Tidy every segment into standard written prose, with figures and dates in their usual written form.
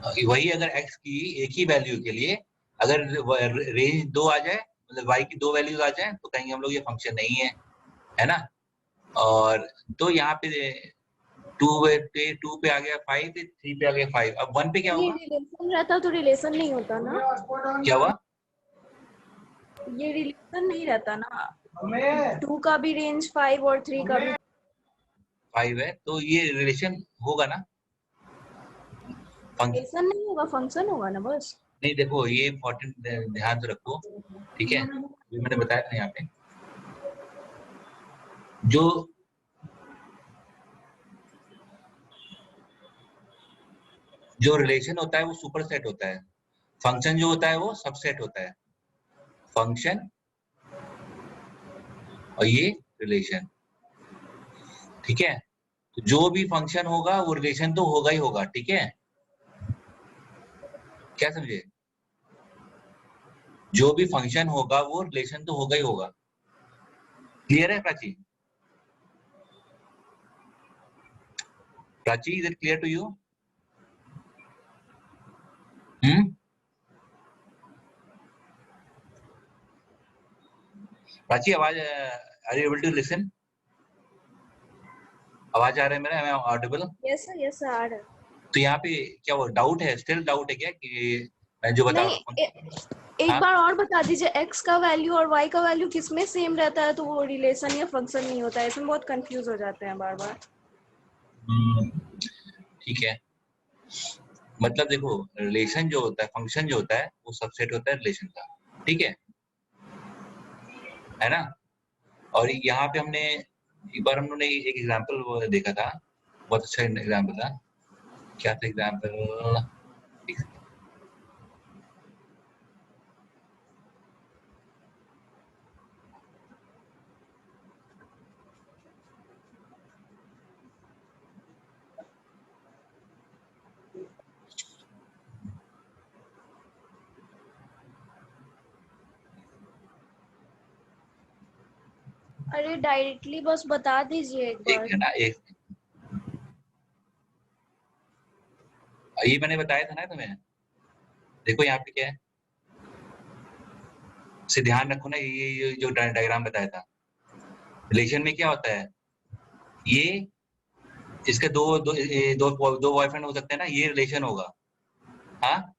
वही अगर x की एक ही वैल्यू के लिए अगर रेंज 2 आ जाए, मतलब y की 2 वैल्यूज आ जाए, तो कहेंगे हम लोग ये फंक्शन नहीं है ना। और तो यहाँ पे 2 पे आ गया 5, 3 पे आ गया 5, अब 1 पे क्या ये होगा? रिलेशन रहता तो रिलेशन नहीं होता ना, क्या हुआ? ये रिलेशन नहीं रहता ना, 2 का भी रेंज 5 और 3 का भी 5 है, तो ये रिलेशन होगा ना। फंक्शन रिलेशन नहीं होगा, फंक्शन होगा ना बस। नहीं, देखो ये इम्पोर्टेंट ध्यान से रखो, ठीक है। अभी मैंने बताया था यहाँ पे जो जो रिलेशन होता है वो सुपरसेट होता है, फंक्शन जो होता है वो सबसेट होता है। फंक्शन और ये रिलेशन, ठीक है। तो जो भी फंक्शन होगा वो रिलेशन तो होगा ही होगा, ठीक है। क्या समझे? जो भी फंक्शन होगा वो रिलेशन तो होगा ही होगा। क्लियर है Prachi? Prachi, is it clear to you? Prachi, आवाज, are you able to listen? आवाज आ रहा है मेरा? मैं ऑडिबल? यस सर आ रहा है। तो यहाँ पे क्या वो डाउट है, स्टिल डाउट है क्या कि मैं जो बता रहा हूँ? नहीं, एक हाँ, बार और बता दीजिए, x का वैल्यू और y का वैल्यू किसमें सेम रहता है तो वो रिलेशन या फंक्शन नहीं होता है, इसमें बहुत कंफ्यूज हो जाते हैं बार बार। ठीक है। मतलब देखो, रिलेशन जो होता है, फंक्शन जो होता है वो सबसेट होता है रिलेशन का, ठीक है ना। और यहाँ पे हमने एक बार हमने एक एग्जांपल देखा था, बहुत अच्छा एग्जांपल था। क्या था एग्जांपल? अरे डायरेक्टली बस बता दीजिए एक एक बार। है ना, एक ये मैंने बताया था ना तुम्हें। देखो यहाँ पे क्या है, से ध्यान रखो ना, ये जो डायग्राम बताया था, रिलेशन में क्या होता है, ये इसके दो दो दो बॉयफ्रेंड हो सकते हैं ना, ये रिलेशन होगा। हाँ,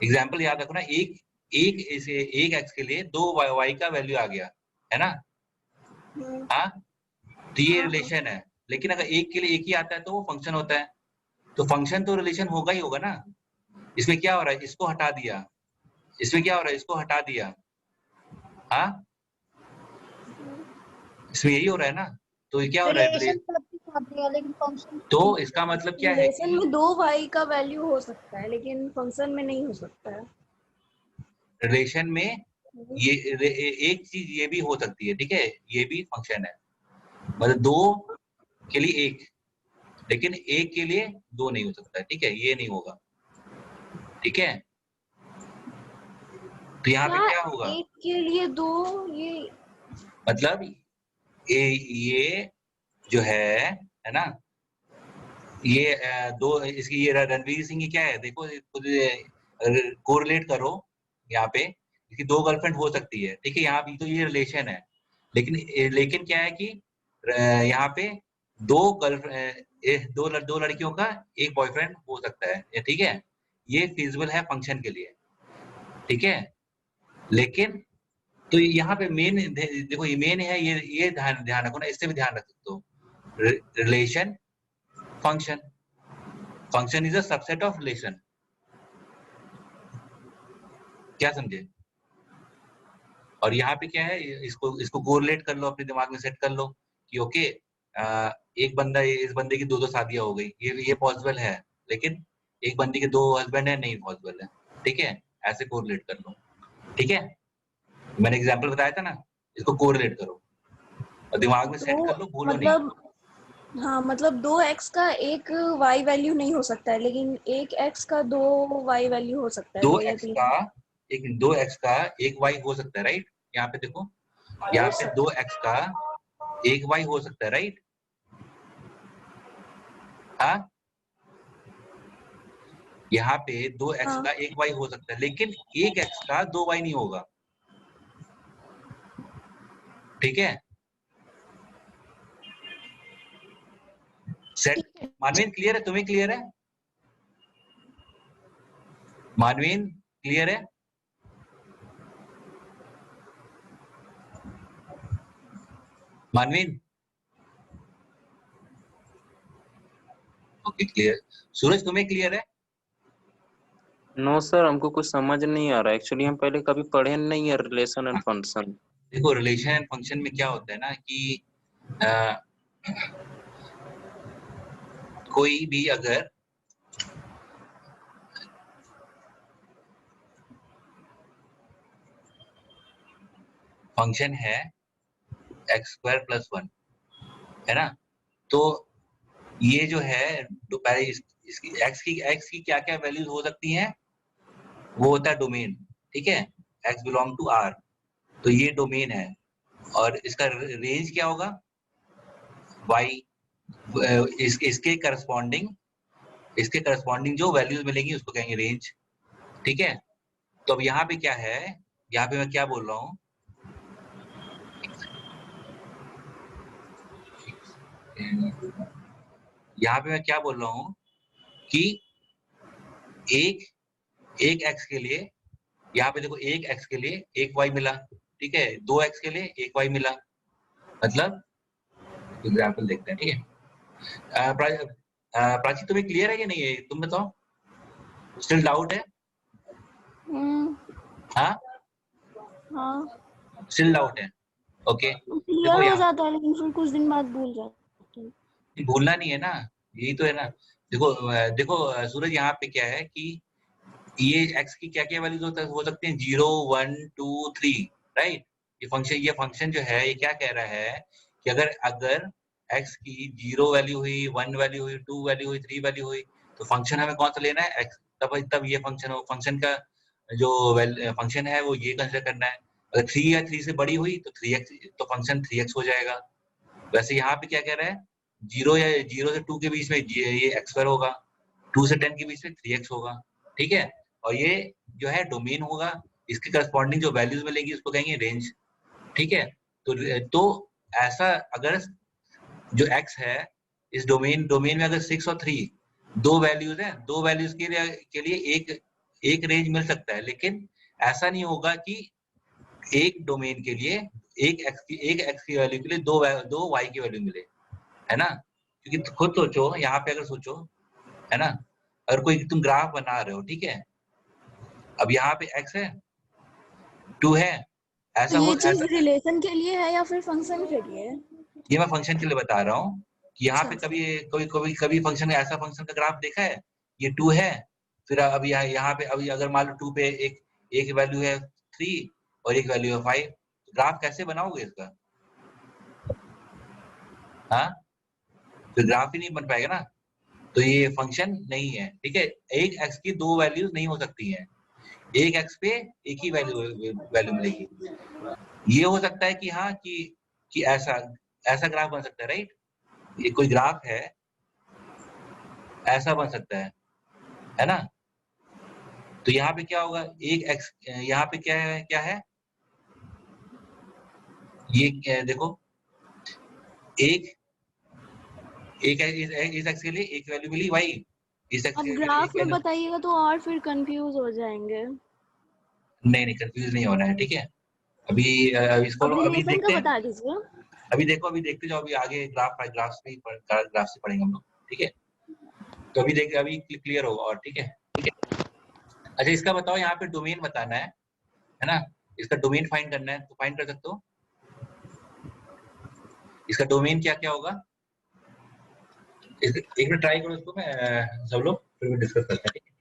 एग्जाम्पल याद रखो ना, एक एक इसे एक एक्स के लिए दो वाई का वैल्यू आ गया, है ना। हाँ, तो ये हाँ हाँ। रिलेशन है। लेकिन अगर एक के लिए एक ही आता है तो वो फंक्शन होता है। तो फंक्शन तो रिलेशन होगा ही होगा ना। इसमें क्या हो रहा है, इसको हटा दिया, इसमें क्या हो रहा है, इसको हटा दिया। हाँ, इसमें यही हो रहा है ना। तो ये क्या हो रहा है, रिलेशन सब के साथ दिया लेकिन फंक्शन तो नहीं इसका होता। मतलब क्या है रिलेशन कि में 2 y का वैल्यू हो सकता है लेकिन फंक्शन में नहीं हो सकता है। रिलेशन में ये एक चीज ये भी हो सकती है, ठीक है, ये भी फंक्शन है। मतलब दो के लिए एक, लेकिन एक के लिए दो नहीं हो सकता, ठीक है, ये नहीं होगा, ठीक है। तो यहाँ पे क्या क्या होगा, एक के लिए 2? ये मतलब ये जो है ना, ये दो इसकी ये रणवीर सिंह की क्या है, देखो खुद कोरिलेट करो। यहाँ पे इसकी दो गर्लफ्रेंड हो सकती है, ठीक है, यहाँ भी तो ये रिलेशन है। लेकिन लेकिन क्या है कि यहाँ पे दो गर्लफ्रेंड, दो लड़कियों का एक बॉयफ्रेंड हो सकता है, ठीक है। ये फिजिबल है फंक्शन के लिए, ठीक है। लेकिन तो यहाँ पे मेन देखो, ये मेन है, ये ध्यान ध्यान रखो ना, इससे भी ध्यान रख सकते हो। Relation, function, function is a subset of relation. क्या समझे? और यहाँ पे क्या है, इसको इसको कोरिलेट कर लो, अपने दिमाग में सेट कर लो कि ओके, एक बंदा, इस बंदे की दो दो शादियां हो गई, ये पॉसिबल है। लेकिन एक बंदी के दो हस्बैंड है, नहीं पॉसिबल है, ठीक है। ऐसे कोरिलेट कर लो, ठीक है। मैंने एग्जांपल बताया था ना, इसको कोरिलेट करो और दिमाग में सेट तो कर लो, भूलो नहीं। मतलब, हाँ मतलब 2x का एक y वैल्यू नहीं हो सकता है लेकिन एक x का 2 y वैल्यू हो सकता है, दो 2 या एक्स 3 का दो एक्स का एक वाई हो सकता है, राइट। यहाँ पे देखो, यहाँ हो पे सकता दो एक्स का एक वाई हो सकता है, राइट। हाँ, यहाँ पे 2x हाँ का 1y हो सकता है, लेकिन 1x का 2y नहीं होगा। ठीक है, सेट। ठीक है। मानवीन क्लियर है? तुम्हें क्लियर है? मानवीन क्लियर है? Manveen okay clear. सूरज तुम्हें क्लियर है? नो सर, हमको कुछ समझ नहीं आ रहा। एक्चुअली हम पहले कभी पढ़े नहीं है रिलेशन एंड फंक्शन। देखो रिलेशन एंड फंक्शन में क्या होता है ना कि कोई भी अगर फंक्शन है x² + 1, है ना, तो ये जो है पहले इसकी x की क्या क्या वैल्यूज हो सकती हैं, वो होता है डोमेन। ठीक है, x बिलोंग टू R, तो ये डोमेन है, और इसका रेंज क्या होगा, y। इसके करस्पॉन्डिंग जो वैल्यूज मिलेंगी उसको कहेंगे रेंज। ठीक है, तो अब यहाँ पे क्या है, यहाँ पे मैं क्या बोल रहा हूँ, यहाँ पे मैं क्या बोल रहा हूँ कि एक x के लिए, यहाँ पे देखो एक x के लिए एक y मिला, ठीक है, 2x के लिए एक y मिला, मतलब एग्जाम्पल देखते हैं। ठीक है, प्राची तुम्हें क्लियर है कि नहीं है, तुम बताओ, स्टिल डाउट है? हाँ हाँ स्टिल डाउट है, ओके। क्लियर देखो हो यहाँ जाता है, लेकिन फिर कुछ दिन बाद भूल जाते हैं। भूलना नहीं है ना, यही तो है ना। देखो सूरज, यहाँ पे क्या है कि ये x की क्या क्या वैल्यूज हो सकते हैं, 0 1 2 3, राइट। ये फंक्शन जो है ये क्या कह रहा है कि अगर अगर x की 0 वैल्यू हुई, 1 वैल्यू हुई, 2 वैल्यू हुई, 3 वैल्यू हुई, तो फंक्शन हमें कौन सा लेना है, x। तब ये फंक्शन का जो फंक्शन है वो ये कंसिडर करना है। अगर 3 या 3 से बड़ी हुई तो 3x, तो फंक्शन 3x हो जाएगा। वैसे यहाँ पे क्या कह रहा है, 0 से 2 के बीच में ये x² होगा, 2 से 10 के बीच में 3x होगा। ठीक है, और ये जो है डोमेन होगा, इसके करस्पॉन्डिंग जो वैल्यूज मिलेगी उसको कहेंगे रेंज। ठीक है, तो ऐसा अगर जो x है इस डोमेन में अगर 6 और 3 दो वैल्यूज है, दो वैल्यूज के लिए एक रेंज मिल सकता है, लेकिन ऐसा नहीं होगा कि एक डोमेन के लिए एक x की वैल्यू के लिए दो y की वैल्यू मिले, है ना। क्योंकि खुद सोचो, यहाँ पे अगर सोचो, है ना, अगर कोई तुम ग्राफ बना रहे हो, ठीक है, अब यहाँ पे x है, 2 है, तो ऐसा हो ये चीज ऐसा रिलेशन के लिए है या फिर फंक्शन के लिए है? ये मैं फंक्शन के लिए बता रहा हूँ कि यहाँ पे अच्छा। कभी फंक्शन ऐसा फंक्शन का ग्राफ देखा है, ये 2 है, फिर अब यहाँ पे अभी अगर मान लो 2 पे एक एक वैल्यू है 3 और एक वैल्यू है 5, ग्राफ कैसे बनाओगे इसका? हाँ, तो ग्राफ ही नहीं बन पाएगा ना, तो ये फंक्शन नहीं है। ठीक है, एक x की दो वैल्यूज नहीं हो सकती हैं, एक x पे एक ही वैल्यू वैल्यू मिलेगी। ये हो सकता है कि हाँ कि ऐसा ऐसा ग्राफ बन सकता है, राइट। ये कोई ग्राफ है, ऐसा बन सकता है ना। तो यहाँ पे क्या होगा, एक x, यहाँ पे क्या है ये देखो, एक इस x के लिए एक वैल्यू मिली y, इस x अब के लिए ग्राफ एक में वैल्यू। बताइएगा तो और फिर कंफ्यूज हो जाएंगे। नहीं कंफ्यूज नहीं होना है, ठीक है। अभी इसको अब अभी रिलेशन का देखते हैं, बता दीजिए। अभी देखते जाओ, अभी आगे ग्राफ से पढ़ेंगे हम लोग। ठीक है, तो अभी क्लियर होगा, और ठीक है। अच्छा इसका बताओ, यहाँ पे डोमेन बताना है ना, इसका डोमेन फाइंड करना है, तो फाइंड कर सकते हो। इसका डोमेन क्या क्या होगा, एक मिनट ट्राई करो इसको, मैं सब लोग फिर डिस्कस करते हैं।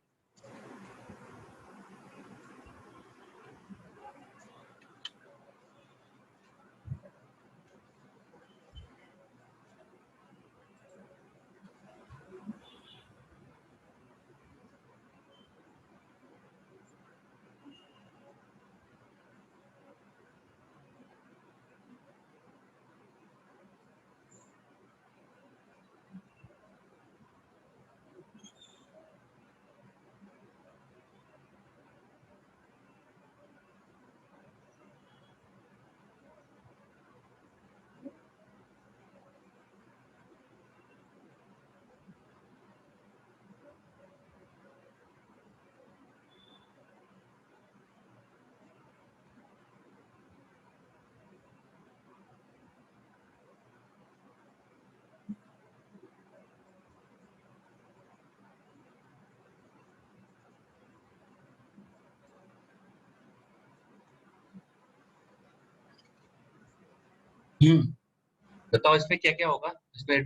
बताओ इसमें क्या क्या होगा, इसमें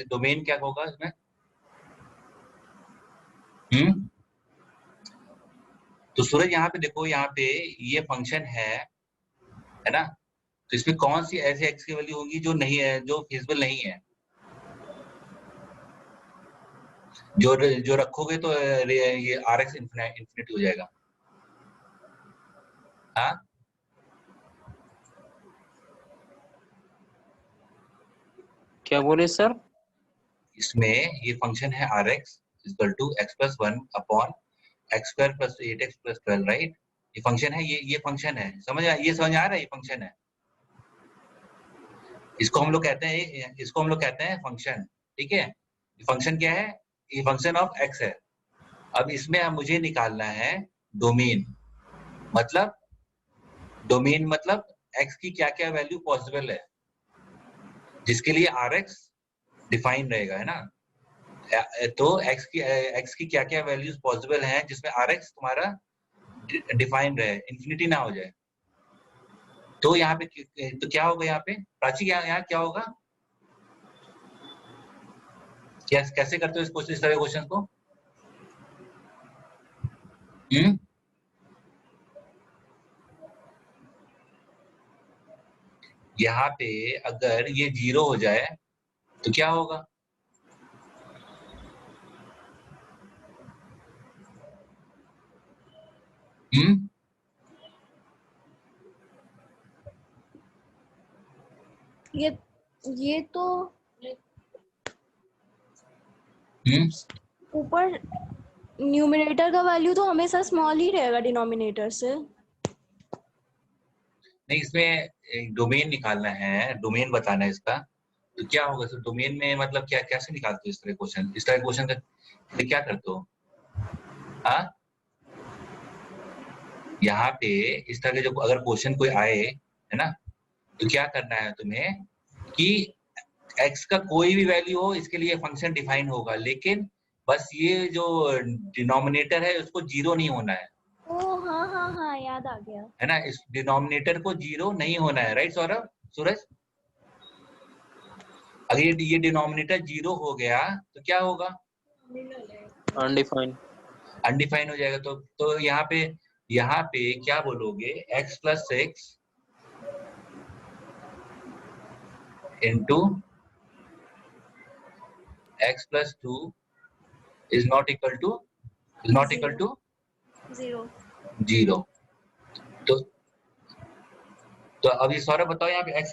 डोमेन क्या होगा इसमें? तो सूरज यहाँ पे देखो, यहाँ पे ये फंक्शन है ना, तो इसमें कौन सी ऐसी एक्स की वैल्यू होगी जो नहीं है, जो फिजिबल नहीं है? जो रखोगे तो ये आर एक्स इन्फिनिटी हो जाएगा। हाँ, क्या बोले सर? इसमें ये फंक्शन है r x equal to x plus 1 upon x square plus 8x plus 12, right? ये फंक्शन है, ये फंक्शन है, ये समझ आ रहा है? ये फंक्शन है, इसको हम लोग कहते हैं फंक्शन, ठीक है? ये फंक्शन क्या है? ये फंक्शन ऑफ एक्स है। अब इसमें मुझे निकालना है डोमेन, मतलब एक्स की क्या क्या वैल्यू पॉसिबल है, जिसके लिए आर एक्स डिफाइन रहेगा, है ना? तो एक्स की क्या क्या वैल्यूज पॉसिबल हैं जिसमें आर एक्स तुम्हारा डिफाइन रहे, इन्फिनिटी ना हो जाए। तो यहाँ पे तो क्या होगा, यहाँ पे प्राची यहाँ क्या होगा? कैसे करते हो इस तरह क्वेश्चन को? यहाँ पे अगर ये 0 हो जाए तो क्या होगा? ये तो ऊपर न्यूमरेटर का वैल्यू तो हमेशा स्मॉल ही रहेगा डिनोमिनेटर से। नहीं, इसमें एक डोमेन निकालना है, डोमेन बताना है इसका, तो क्या होगा सर डोमेन में? मतलब क्या, कैसे निकालते हो इस तरह क्वेश्चन का क्या करते हो? हाँ, यहाँ पे इस तरह के जो अगर क्वेश्चन कोई आए, है ना, तो क्या करना है तुम्हें कि x का कोई भी वैल्यू हो, इसके लिए फंक्शन डिफाइन होगा, लेकिन बस ये जो डिनोमिनेटर है उसको 0 नहीं होना है। ओह हाँ हाँ हाँ, याद आ गया। है ना, इस डिनोमिनेटर को 0 नहीं होना है, राइट सौरभ, सूरज? अगर ये डिनोमिनेटर 0 हो गया तो क्या होगा? अनडिफाइन हो जाएगा। तो यहाँ पे क्या बोलोगे? x plus 6 into x plus 2 is not equal to 0। तो अभी सौरभ बताओ, यहाँ पे x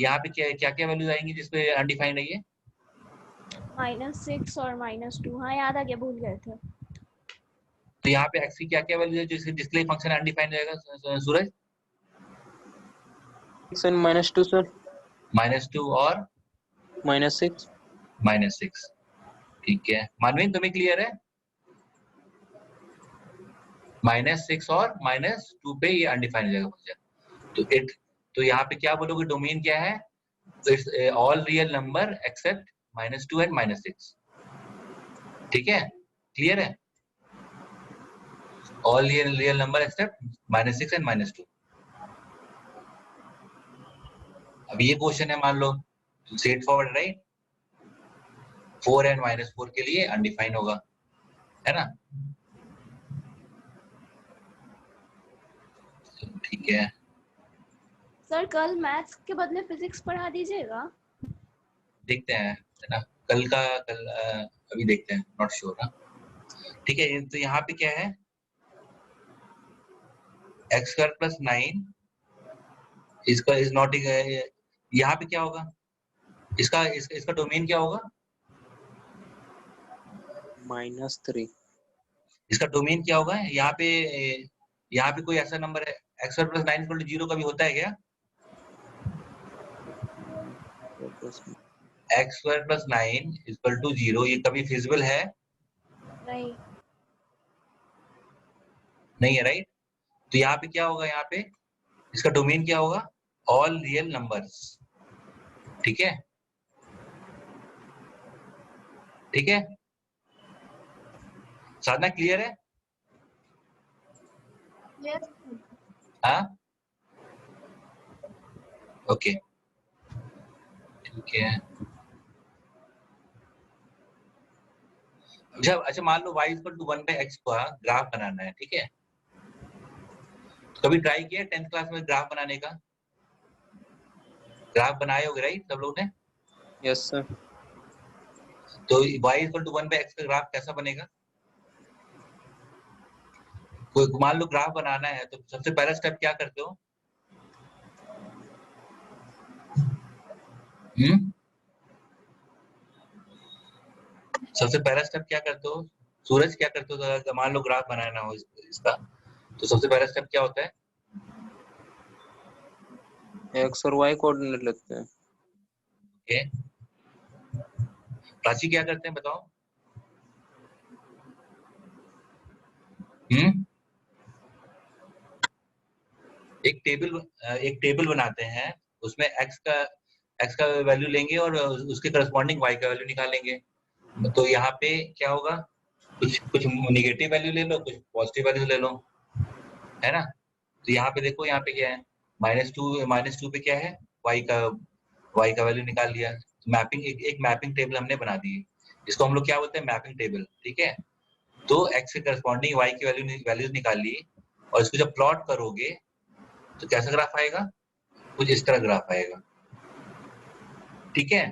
यहाँ पे क्या क्या वैल्यूज आएंगी जिसपे अनडिफाइंड है ये? -6 और -2, हाँ याद आ गया, भूल गए थे। तो यहाँ पे x की क्या क्या वैल्यू है जिसके लिए फंक्शन अनडिफाइंड रहेगा सूरज? -2 सर। -2 और -6। ठीक है, मानवीन तुम्हें क्लियर है? -6 और -2 पे ये अनडिफाइंड हो जाएगा फंक्शन। तो यहाँ पे क्या बोलोगे, डोमेन क्या है? तो it's all real number except -2 and -6, ठीक है? क्लियर है? All real number except -6 and -2। अब ये क्वेश्चन है, मान लो स्ट्रेट फॉरवर्ड, राइट? 4 एंड -4 के लिए अनडिफाइंड होगा, है ना? ठीक है सर कल मैथ्स के बदले फिजिक्स पढ़ा दीजिएगा। देखते हैं, है ना, कल अभी देखते हैं, नॉट श्योर ना। ठीक है, तो यहाँ पे क्या है? x² + 9 इसका इज नॉट, यहाँ पे क्या होगा? इसका डोमेन क्या होगा? -3। इसका डोमेन क्या होगा? यहाँ पे कोई ऐसा नंबर है x² + 9 = 0 कभी होता है क्या? x² + 9 = 0 ये कभी फिजिबल है? नहीं है, राइट? तो यहाँ पे क्या होगा? यहाँ पे इसका डोमेन क्या होगा? ऑल रियल नंबर्स, ठीक है? ठीक है, साधना क्लियर है? यस। हाँ, ओके। ठीक है। अच्छा मान लो y इक्वल टू 1/x का ग्राफ बनाना है, ठीक है। कभी ट्राई किया 10th क्लास में ग्राफ बनाने का? ग्राफ बनाए होगे राइट सब लोग ने? Yes sir. तो y इक्वल टू 1/x का ग्राफ कैसा बनेगा? कोई मान लो ग्राफ बनाना है तो सबसे पहला स्टेप क्या करते हो? सबसे पहला स्टेप क्या करते हो? सूरज क्या करते हो? तो मान लो ग्राफ बनाना हो इसका, तो सबसे पहला स्टेप क्या होता है? एक्स और वाई कोऑर्डिनेट लेते हैं। ओके, प्राची क्या करते हैं बताओ? एक टेबल बनाते हैं, उसमें x का वैल्यू लेंगे और उसके करस्पॉन्डिंग y का वैल्यू निकालेंगे। तो यहाँ पे क्या होगा? कुछ नेगेटिव वैल्यू ले लो, कुछ पॉजिटिव वैल्यू ले लो, है ना। तो यहाँ पे देखो, यहाँ पे क्या है, -2 पे क्या है, y का वैल्यू निकाल लिया। मैपिंग एक मैपिंग टेबल हमने बना दी है, इसको हम लोग क्या बोलते हैं, मैपिंग टेबल, ठीक है। तो x के करस्पॉन्डिंग y की वैल्यूज निकाल ली, और इसको जब प्लॉट करोगे तो कैसा ग्राफ आएगा? कुछ इस तरह ग्राफ आएगा, ठीक है।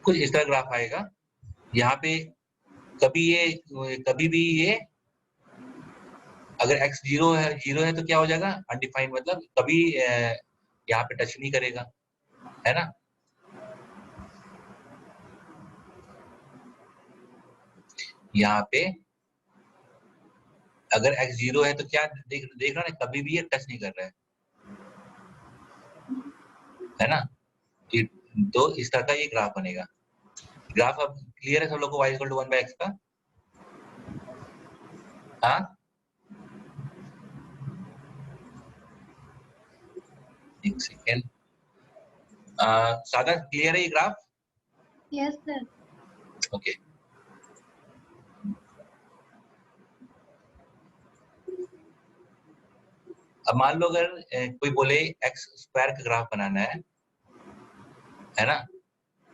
कुछ इस तरह ग्राफ आएगा। यहाँ पे कभी भी ये अगर x जीरो है तो क्या हो जाएगा? अनडिफाइंड, मतलब कभी यहाँ पे टच नहीं करेगा, है ना। यहाँ पे अगर x जीरो है तो क्या देख रहा है, कभी भी ये टच नहीं कर रहा है ना। तो इस तरह का ये ग्राफ बनेगा। ग्राफ अब क्लियर है सब लोग को y इक्वल टू 1/x का? हाँ, एक सेकेंड। सादा क्लियर है ये ग्राफ? Yes sir. ओके। अब मान लो अगर कोई बोले x स्क्वायर का ग्राफ बनाना है ना,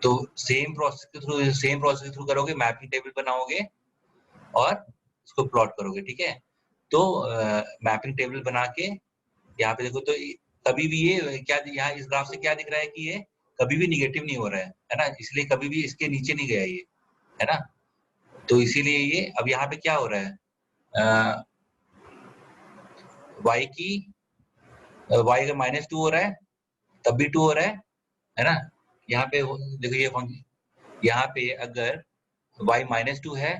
तो सेम प्रोसेस के थ्रू करोगे, मैपिंग टेबल बनाओगे और इसको प्लॉट करोगे, ठीक है। तो मैपिंग टेबल बना के यहाँ पे देखो, तो कभी भी ये क्या, यहाँ इस ग्राफ से क्या दिख रहा है कि ये कभी भी निगेटिव नहीं हो रहा है ना, इसलिए कभी भी इसके नीचे नहीं गया ये, है ना। तो इसीलिए ये अब यहाँ पे क्या हो रहा है, y का -2 हो रहा है, तब भी 2 हो रहा है ना। यहाँ पे देखो ये फंक्शन, यहाँ पे अगर y -2 है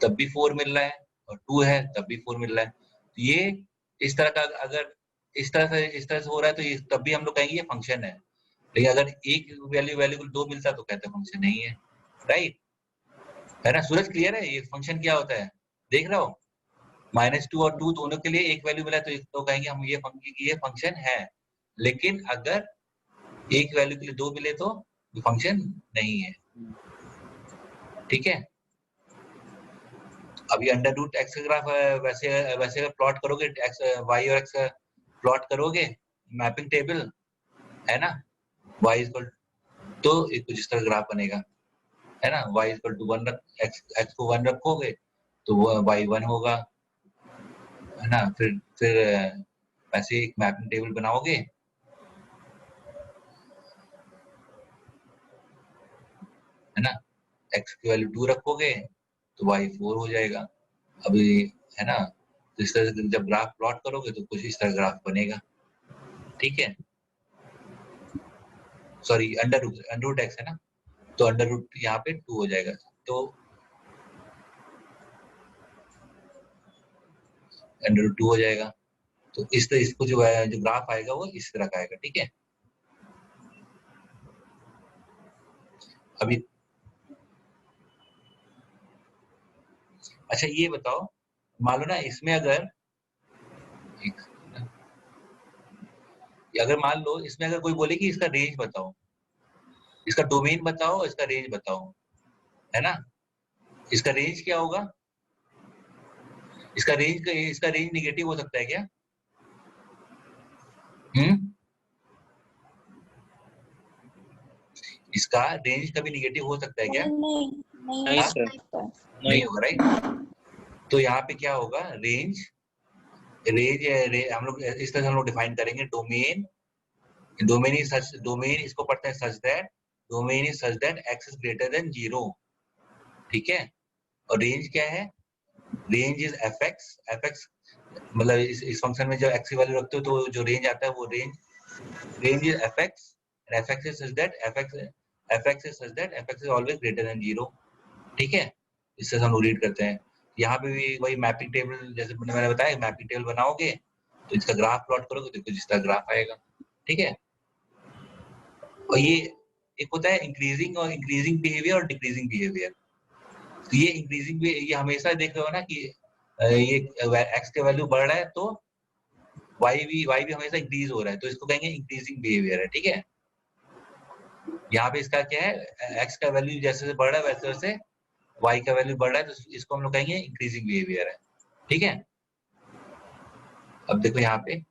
तब भी 4 मिल रहा है, और 2 है तब भी 4 मिल रहा है। तो ये इस तरह का, अगर इस तरह से हो रहा है तो ये तब भी हम लोग कहेंगे ये फंक्शन है। लेकिन अगर एक वैल्यू को 2 मिलता है तो कहते हैं फंक्शन नहीं है, राइट, है ना। सूरज क्लियर है ये फंक्शन क्या होता है? देख रहे हो, -2 और 2 दोनों के लिए एक वैल्यू मिला तो कहेंगे हम ये फंक्शन है। लेकिन अगर एक वैल्यू के लिए 2 मिले तो फंक्शन नहीं है, ठीक है। अभी √x का ग्राफ वैसे अगर प्लॉट करोगे, x y और x प्लॉट करोगे मैपिंग टेबल, है ना, y इक्वल, तो एक कुछ इस तरह ग्राफ बनेगा, है ना। y इक्वल टू 1 x को 1 रखोगे तो वो y 1 होगा, है ना। फिर वैसे एक मैपिंग टेबल बनाओगे, है ना, x की वैल्यू 2 रखोगे तो y 4 हो जाएगा। अभी, है ना, तो इस तरह से जब ग्राफ प्लॉट करोगे तो कुछ इस तरह ग्राफ बनेगा, ठीक है। सॉरी, अंडर रूट x है ना, तो अंडर रूट यहाँ पे 2 हो जाएगा। तो अंडर रूट 2 हो जाएगा। तो इस तरह इसको जो ग्राफ आएगा वो इस तरह का आएगा, ठीक है। अभी अच्छा ये बताओ, मान लो ना इसमें अगर मान लो इसमें अगर कोई बोले कि इसका रेंज बताओ, इसका डोमेन बताओ, इसका रेंज बताओ, है ना। इसका रेंज क्या होगा? इसका रेंज निगेटिव हो सकता है क्या? इसका रेंज कभी निगेटिव हो सकता है क्या? नहीं नहीं हो सर, सकता है। नहीं होगा, राइट? तो यहाँ पे क्या होगा, रेंज हम लोग इस तरह से हम लोग डिफाइन करेंगे, डोमेन इज सच, डोमेन इसको पढ़ते हैं such that, domain is such that x is greater than 0, ठीक है? और रेंज क्या है? रेंज इज fx मतलब इस फंक्शन में जब x की वैल्यू रखते हो तो जो रेंज आता है वो range is fx and fx is such that fx is always greater than 0, ठीक है? इससे हम लोग रीड करते हैं। यहाँ पे भी वही मैपिंग टेबल, जैसे मैंने बताया, मैपिंग टेबल बनाओगे तो इसका ग्राफ प्लॉट करोगे तो कुछ इस तरह ग्राफ आएगा, ठीक है? और ये एक होता है इंक्रीजिंग बिहेवियर और डिक्रीजिंग बिहेवियर। तो ये इंक्रीजिंग, ये हमेशा देख रहे हो ना कि ये x का वैल्यू बढ़ रहा है तो y भी हमेशा इंक्रीज हो रहा है, तो इसको कहेंगे इंक्रीजिंग बिहेवियर है, ठीक है? यहाँ पे इसका क्या है, x का वैल्यू जैसे जैसे बढ़ रहा है वैसे वैसे y का वैल्यू बढ़ रहा है, तो इसको हम लोग कहेंगे इंक्रीजिंग बिहेवियर है, ठीक है? अब देखो यहाँ पे,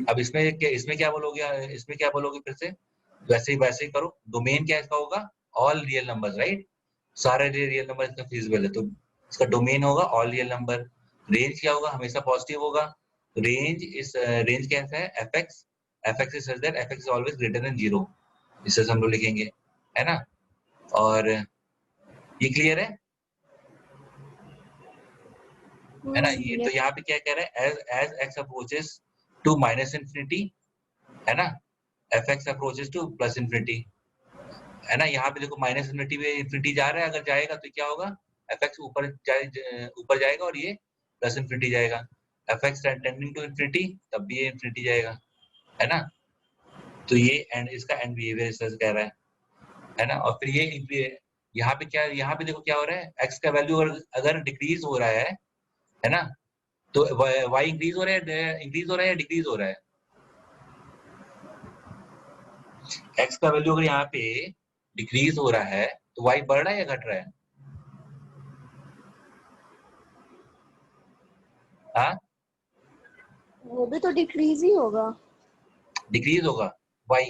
अब इसमें क्या बोलोगे फिर से? वैसे ही करो। डोमेन क्या इसका होगा? All real numbers, right? सारे रियल नंबर इसका फिजिबल है, तो इसका डोमेन होगा ऑल रियल नंबर। रेंज क्या होगा? हमेशा पॉजिटिव होगा। रेंज कैसा है? fx is such that fx is always greater than 0, इससे हम लोग लिखेंगे, है ना? और ये क्लियर है ना? ये तो यहाँ पे क्या कह रहा है, as x approaches to minus infinity, है ना, fx approaches to plus infinity, है ना? यहाँ पे देखो माइनस इंफिनिटी में इंफिनिटी जा रहा है, अगर जाएगा तो क्या होगा, fx ऊपर जाएगा और ये प्लस इंफिनिटी जाएगा। fx टेंडिंग टू इंफिनिटी, तब भी ये इंफिनिटी जाएगा, है ना? तो ये इसका एंड बिहेवियर इस तरह से कह रहा है ना? और फिर ये यहाँ पे देखो क्या हो रहा है, x का वैल्यू अगर डिक्रीज हो रहा है ना, तो y इंक्रीज हो रहा है या डिक्रीज हो रहा है? x का वैल्यू अगर यहाँ पे डिक्रीज हो रहा है तो y बढ़ रहा है या घट रहा है? हाँ, वो भी तो डिक्रीज ही होगा। डिक्रीज होगा y।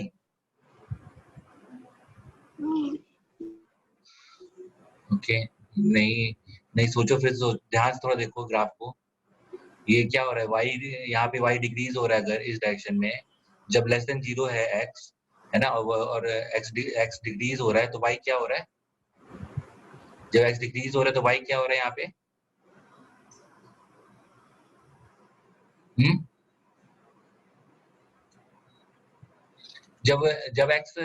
ओके, नहीं सोचो, फिर ध्यान से थोड़ा देखो ग्राफ को। ये क्या हो रहा है, y यहाँ पे y डिक्रीज हो रहा है अगर इस डायरेक्शन में, जब लेस देन 0 है x, है ना, और x डिक्रीज हो रहा है तो y क्या हो रहा है? जब x डिक्रीज हो रहा है तो y क्या हो रहा है यहाँ पे? जब x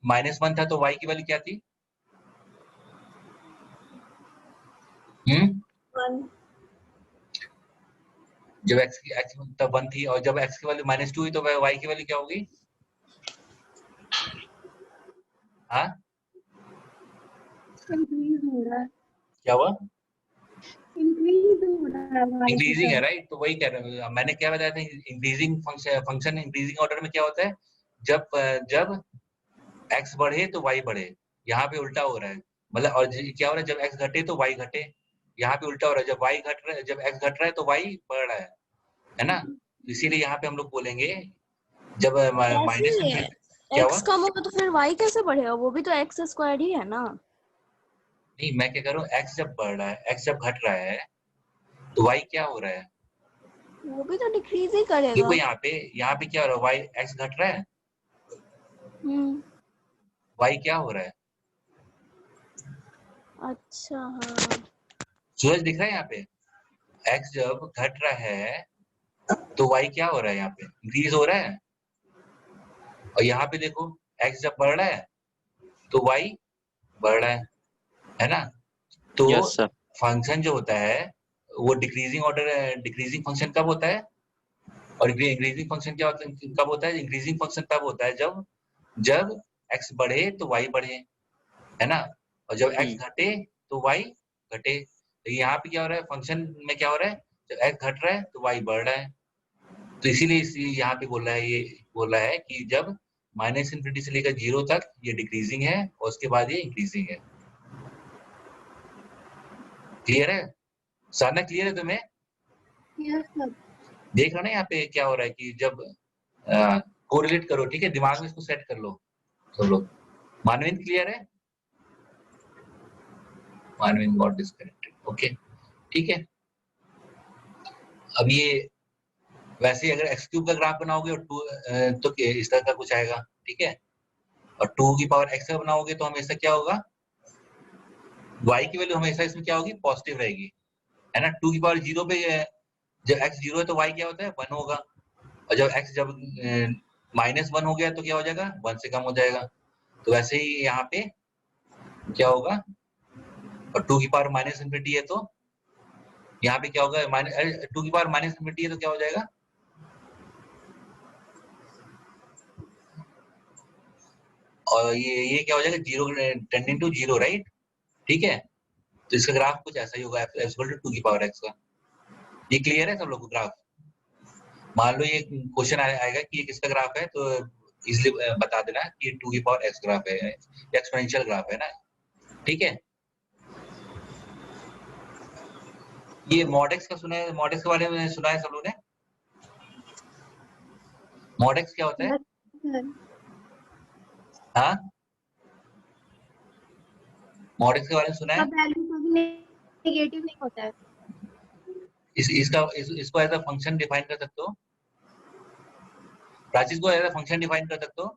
-1 था तो y की वैल्यू क्या थी? जब x तब 1 थी, और जब x की वैल्यू -2 हुई तो y की वैल्यू क्या होगी? हाँ, इंक्रीज हो रहा है, क्या हुआ? इंक्रीज हो रहा है इंक्रीजिंग है, राइट? तो वही कह रहा हूँ, मैंने क्या बताया था, इंक्रीजिंग फंक्शन इंक्रीजिंग ऑर्डर में क्या होता है, जब x बढ़े तो y बढ़े। यहाँ पे उल्टा हो रहा है, मतलब, और क्या हो रहा है, जब x घटे तो y घटे। यहाँ पे उल्टा हो रहा है, जब y घट रहा है, जब x घट रहा है तो y बढ़ रहा है ना? इसीलिए यहाँ पे हम लोग बोलेंगे, जब माइनस क्या हुआ? x कम होगा तो फिर y कैसे बढ़ेगा? वो भी तो x स्क्वायर ही है ना। नहीं, मैं क्या करूँ, x जब बढ़ रहा है, x जब घट रहा है तो y क्या हो रहा है? वो भी तो डिक्रीज ही करेगा। देखो यहाँ पे क्या हो रहा है, y x घट रहा है, y क्या हो रहा है? अच्छा, हाँ, सूरज दिख रहा है यहाँ पे? x जब घट रहा है तो y क्या हो रहा है? यहाँ पे इंक्रीज हो रहा है। और यहाँ पे देखो, x जब बढ़ रहा है तो y बढ़ रहा है ना? तो यस सर, फंक्शन जो होता है वो डिक्रीजिंग फंक्शन कब होता है, और इंक्रीजिंग फंक्शन क्या होता है, कब होता है? इंक्रीजिंग फंक्शन तब होता है जब x बढ़े तो y बढ़े, है ना? और जब x घटे तो y घटे। तो यहाँ पे क्या हो रहा है, फंक्शन में क्या हो रहा है, जब x घट रहा है तो y बढ़ रहा है। तो इसीलिए यहाँ पे बोल रहा है कि जब माइनस इंफिनिटी से लेकर 0 तक ये डिक्रीजिंग है और उसके बाद ये इंक्रीजिंग है। क्लियर है साधना? क्लियर है तुम्हें? यस सर, देख रहे हो ना यहाँ पे क्या हो रहा है कि जब कोरिलेट करो, ठीक है, दिमाग में इसको सेट कर लो सब लोग। मानविन क्लियर है? मानविन गॉट डिस्कनेक्टेड, ओके, ठीक है। अब ये वैसे अगर x क्यूब का ग्राफ बनाओगे और 2 तो इस तरह का कुछ आएगा, ठीक है, और 2 की पावर x का बनाओगे तो हमेशा क्या होगा, y की वैल्यू हमेशा इसमें क्या होगी, पॉजिटिव रहेगी, है ना। 2 की पावर 0 पे जब x 0 है तो y क्या होता है, 1 होगा, और जब x जब -1 हो गया तो क्या हो जाएगा, 1 से कम हो जाएगा। तो वैसे ही यहाँ पे क्या होगा, और 2 की पावर -∞ है तो यहाँ पे क्या होगा, 2 की पावर -∞ है तो क्या हो जाएगा, और ये क्या हो जाएगा, 0 टेंडिंग टू 0, राइट, ठीक है। तो इसका ग्राफ कुछ ऐसा ही होगा, f 2 की पावर x का। ये क्लियर है सब लोग को ग्राफ? मान लो ये क्वेश्चन आएगा कि ये किसका ग्राफ है, तो इसलिए बता देना कि ये 2 की पावर x ग्राफ है, एक्सपोनेंशियल ग्राफ है ना, ठीक है। ये मॉड x का सुना है, मॉड x के बारे में सुना है सब लोगों ने? मॉड x क्या होता है? हाँ, मॉड x के बारे में सुना है? वैल्यू कभी नेगेटिव नहीं होता है। इसको एज अ फंक्शन डिफाइन कर सकते हो, प्राची को एज अ फंक्शन डिफाइन कर सकते हो।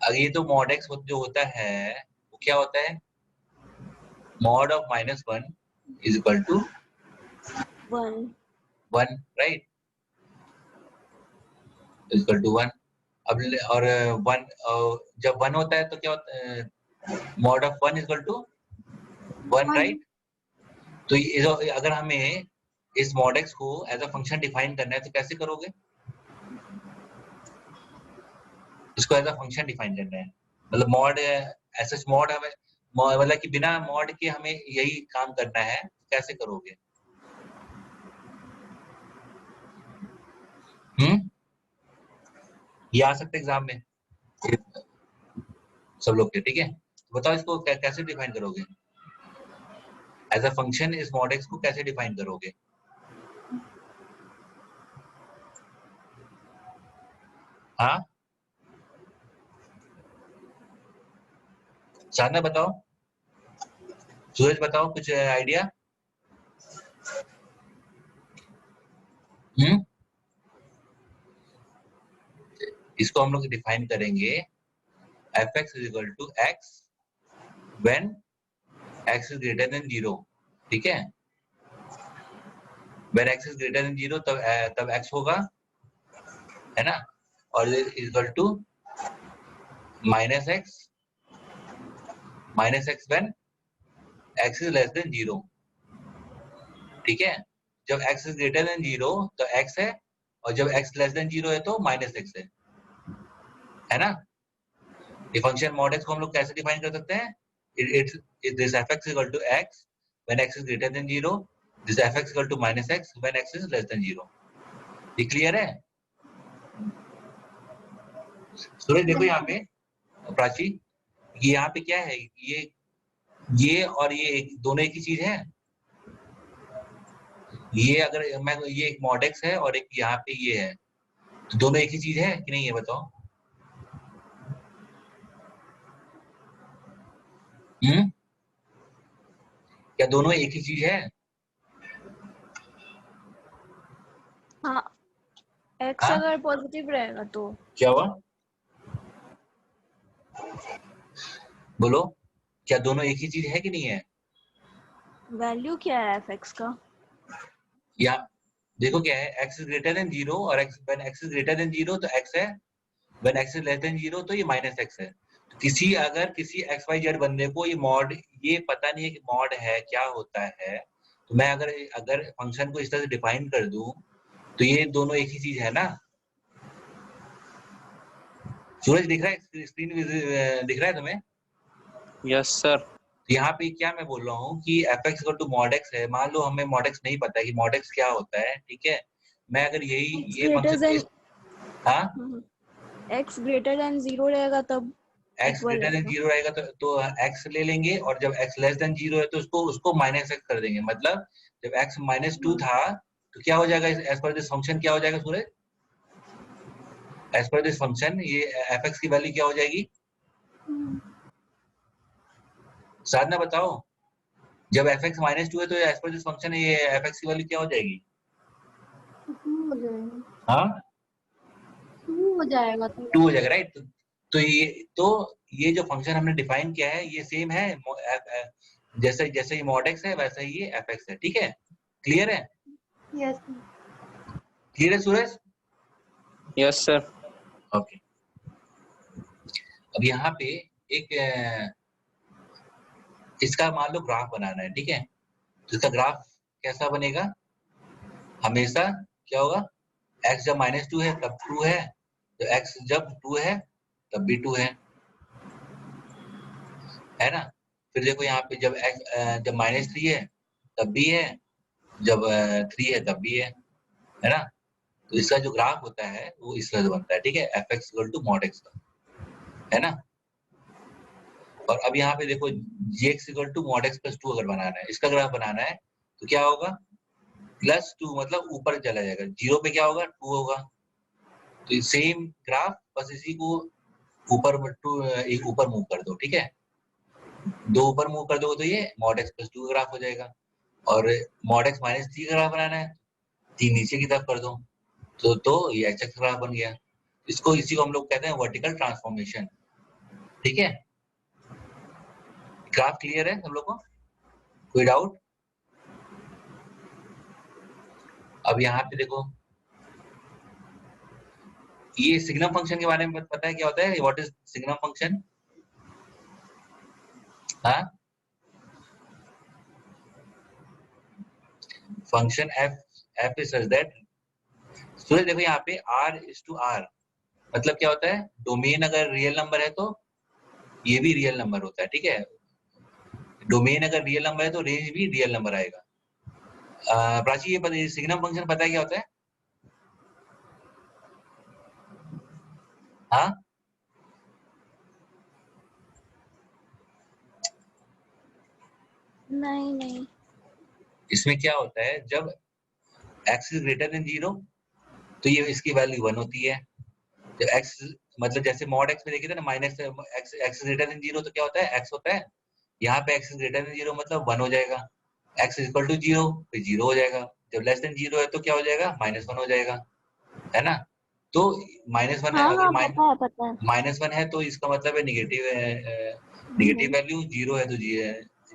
अगर ये तो मॉड x जो होता है वो क्या होता है, mod of -1 is equal to 1, right, is equal to 1। अब और 1 जब 1 होता है तो क्या होता है, mod of 1 is equal to 1, right. तो अगर हमें इस मॉड x को एज अ फंक्शन डिफाइन करना है तो कैसे करोगे, इसको एज अ फंक्शन डिफाइन करना है, मतलब मॉड एज मॉड हमें मतलब कि बिना मॉड के हमें यही काम करना है, कैसे करोगे? ये आ सकते एग्जाम में सब लोग के, ठीक है। तो बताओ इसको कैसे डिफाइन करोगे, एज अ फंक्शन इस मॉड x को कैसे डिफाइन करोगे? हाँ, साधना बताओ, सूरज बताओ, कुछ आइडिया? इसको हम लोग डिफाइन करेंगे f(x) is equal to x when x is greater than 0, ठीक है। When x is greater than 0 तब x होगा, है ना, और is equal to -x when x is less than 0, ठीक है। जब x इज ग्रेटर देन 0 तो x है, और जब x लेस देन 0 है तो -x है ना। ये फंक्शन मॉड x को हम लोग कैसे डिफाइन कर सकते हैं, this f(x) equal to x when x is greater than 0, this f(x) equal to -x when x is less than 0। ये क्लियर है? सूरज देखो यहाँ पे, प्राची, ये यहाँ पे क्या है, ये और ये दोनों एक ही चीज है। ये अगर मैं ये एक मॉड x है और एक यहाँ पे ये है, तो दोनों एक ही चीज है कि नहीं, ये बताओ। क्या दोनों एक ही चीज है? हाँ, x हाँ? अगर पॉजिटिव रहेगा तो क्या हुआ, बोलो, क्या दोनों एक ही चीज है कि नहीं है? वैल्यू क्या है f(x) का? या देखो क्या है, x इज ग्रेटर देन 0 और when x is greater than 0 तो x है, when x is less than 0 तो ये -x है। तो अगर किसी XYZ बंदे को ये पता नहीं है कि मॉड है क्या होता है, तो मैं अगर फंक्शन को इस तरह से डिफाइन कर दूं तो ये दोनों एक ही चीज है ना। सूरज दिख रहा है, स्क्रीन दिख रहा है तुम्हें? Yes sir. यहाँ पे क्या मैं बोल रहा हूँ कि f(x) equal to mod x है। मान लो हमें मॉड x नहीं पता है कि मॉड x क्या होता है, ठीक है। मैं अगर ये फंक्शन, हाँ, x ग्रेटर देन 0 रहेगा तब x ग्रेटर देन 0 रहेगा तो x ले लेंगे, और जब x लेस देन 0 है तो उसको -x कर देंगे। मतलब जब x -2 था तो क्या हो जाएगा एज पर दिस फंक्शन, क्या हो जाएगा सूरज? एज पर दिस फंक्शन ये एफ की वैल्यू क्या हो जाएगी? साधना बताओ, जब एफ एक्स -2 है तो एज पर दिस फंक्शन ये एफ की वैल्यू क्या हो जाएगी? 2 हो जाएगा। हाँ 2 हो जाएगा तो 2 हो जाएगा, राइट। तो ये जो फंक्शन हमने डिफाइन किया है ये सेम है, जैसे जैसे ये mod x है वैसा ही ये एफ है, ठीक है? क्लियर है? यस क्लियर है सूरज? Yes sir. ओके। अब यहाँ पे एक इसका मान लो ग्राफ बनाना है, ठीक है? तो इसका ग्राफ कैसा बनेगा? हमेशा क्या होगा? x जब -2 है तब 2 है, तो x जब 2 है तब भी 2 है ना? फिर देखो यहाँ पे जब x जब -3 है तब भी है, जब 3 है तब भी है ना? तो इसका जो ग्राफ होता है वो इस तरह से बनता है, ठीक है? f(x) = mod x का, है ना? और अब यहाँ पे देखो gx = mod x + 2 अगर बनाना है, इसका ग्राफ बनाना है तो क्या होगा? +2 मतलब ऊपर चला जाएगा, 0 पे क्या होगा? 2 होगा। तो सेम ग्राफ, बस इसी को ऊपर एक ऊपर मूव कर दो, ठीक है? 2 ऊपर मूव कर दो तो ये mod x + 2 का ग्राफ हो जाएगा। और mod x -3 का ग्राफ बनाना है, 3 नीचे की तरफ कर दो तो ये h x ग्राफ बन गया। इसी को हम लोग कहते हैं वर्टिकल ट्रांसफॉर्मेशन, ठीक है? ग्राफ क्लियर है सब लोग को? कोई डाउट? अब यहाँ पे देखो ये सिग्नम फंक्शन के बारे में पता है क्या होता है? What is signum function? हाँ, function f is such that, Suraj देखो यहाँ पे r/r मतलब क्या होता है? डोमेन अगर रियल नंबर है तो ये भी रियल नंबर होता है, ठीक है? डोमेन अगर रियल नंबर है तो रेंज भी रियल नंबर आएगा। प्राची ये पता, सिग्नम फंक्शन पता है क्या होता है? हाँ, नहीं इसमें क्या होता है, जब x इज ग्रेटर देन 0 तो ये इसकी वैल्यू 1 होती है। जब x मतलब जैसे mod x में देखे थे ना, -x ग्रेटर देन 0 तो क्या होता है? x होता है। यहाँ पे x ग्रेटर देन 0 मतलब 1 हो जाएगा, x = 0 फिर 0 हो जाएगा। जब लेस देन 0 है तो क्या हो जाएगा? -1 हो जाएगा, है ना? तो -1 है, हाँ अगर पता है -1 है तो इसका मतलब है नेगेटिव वैल्यू, 0 है तो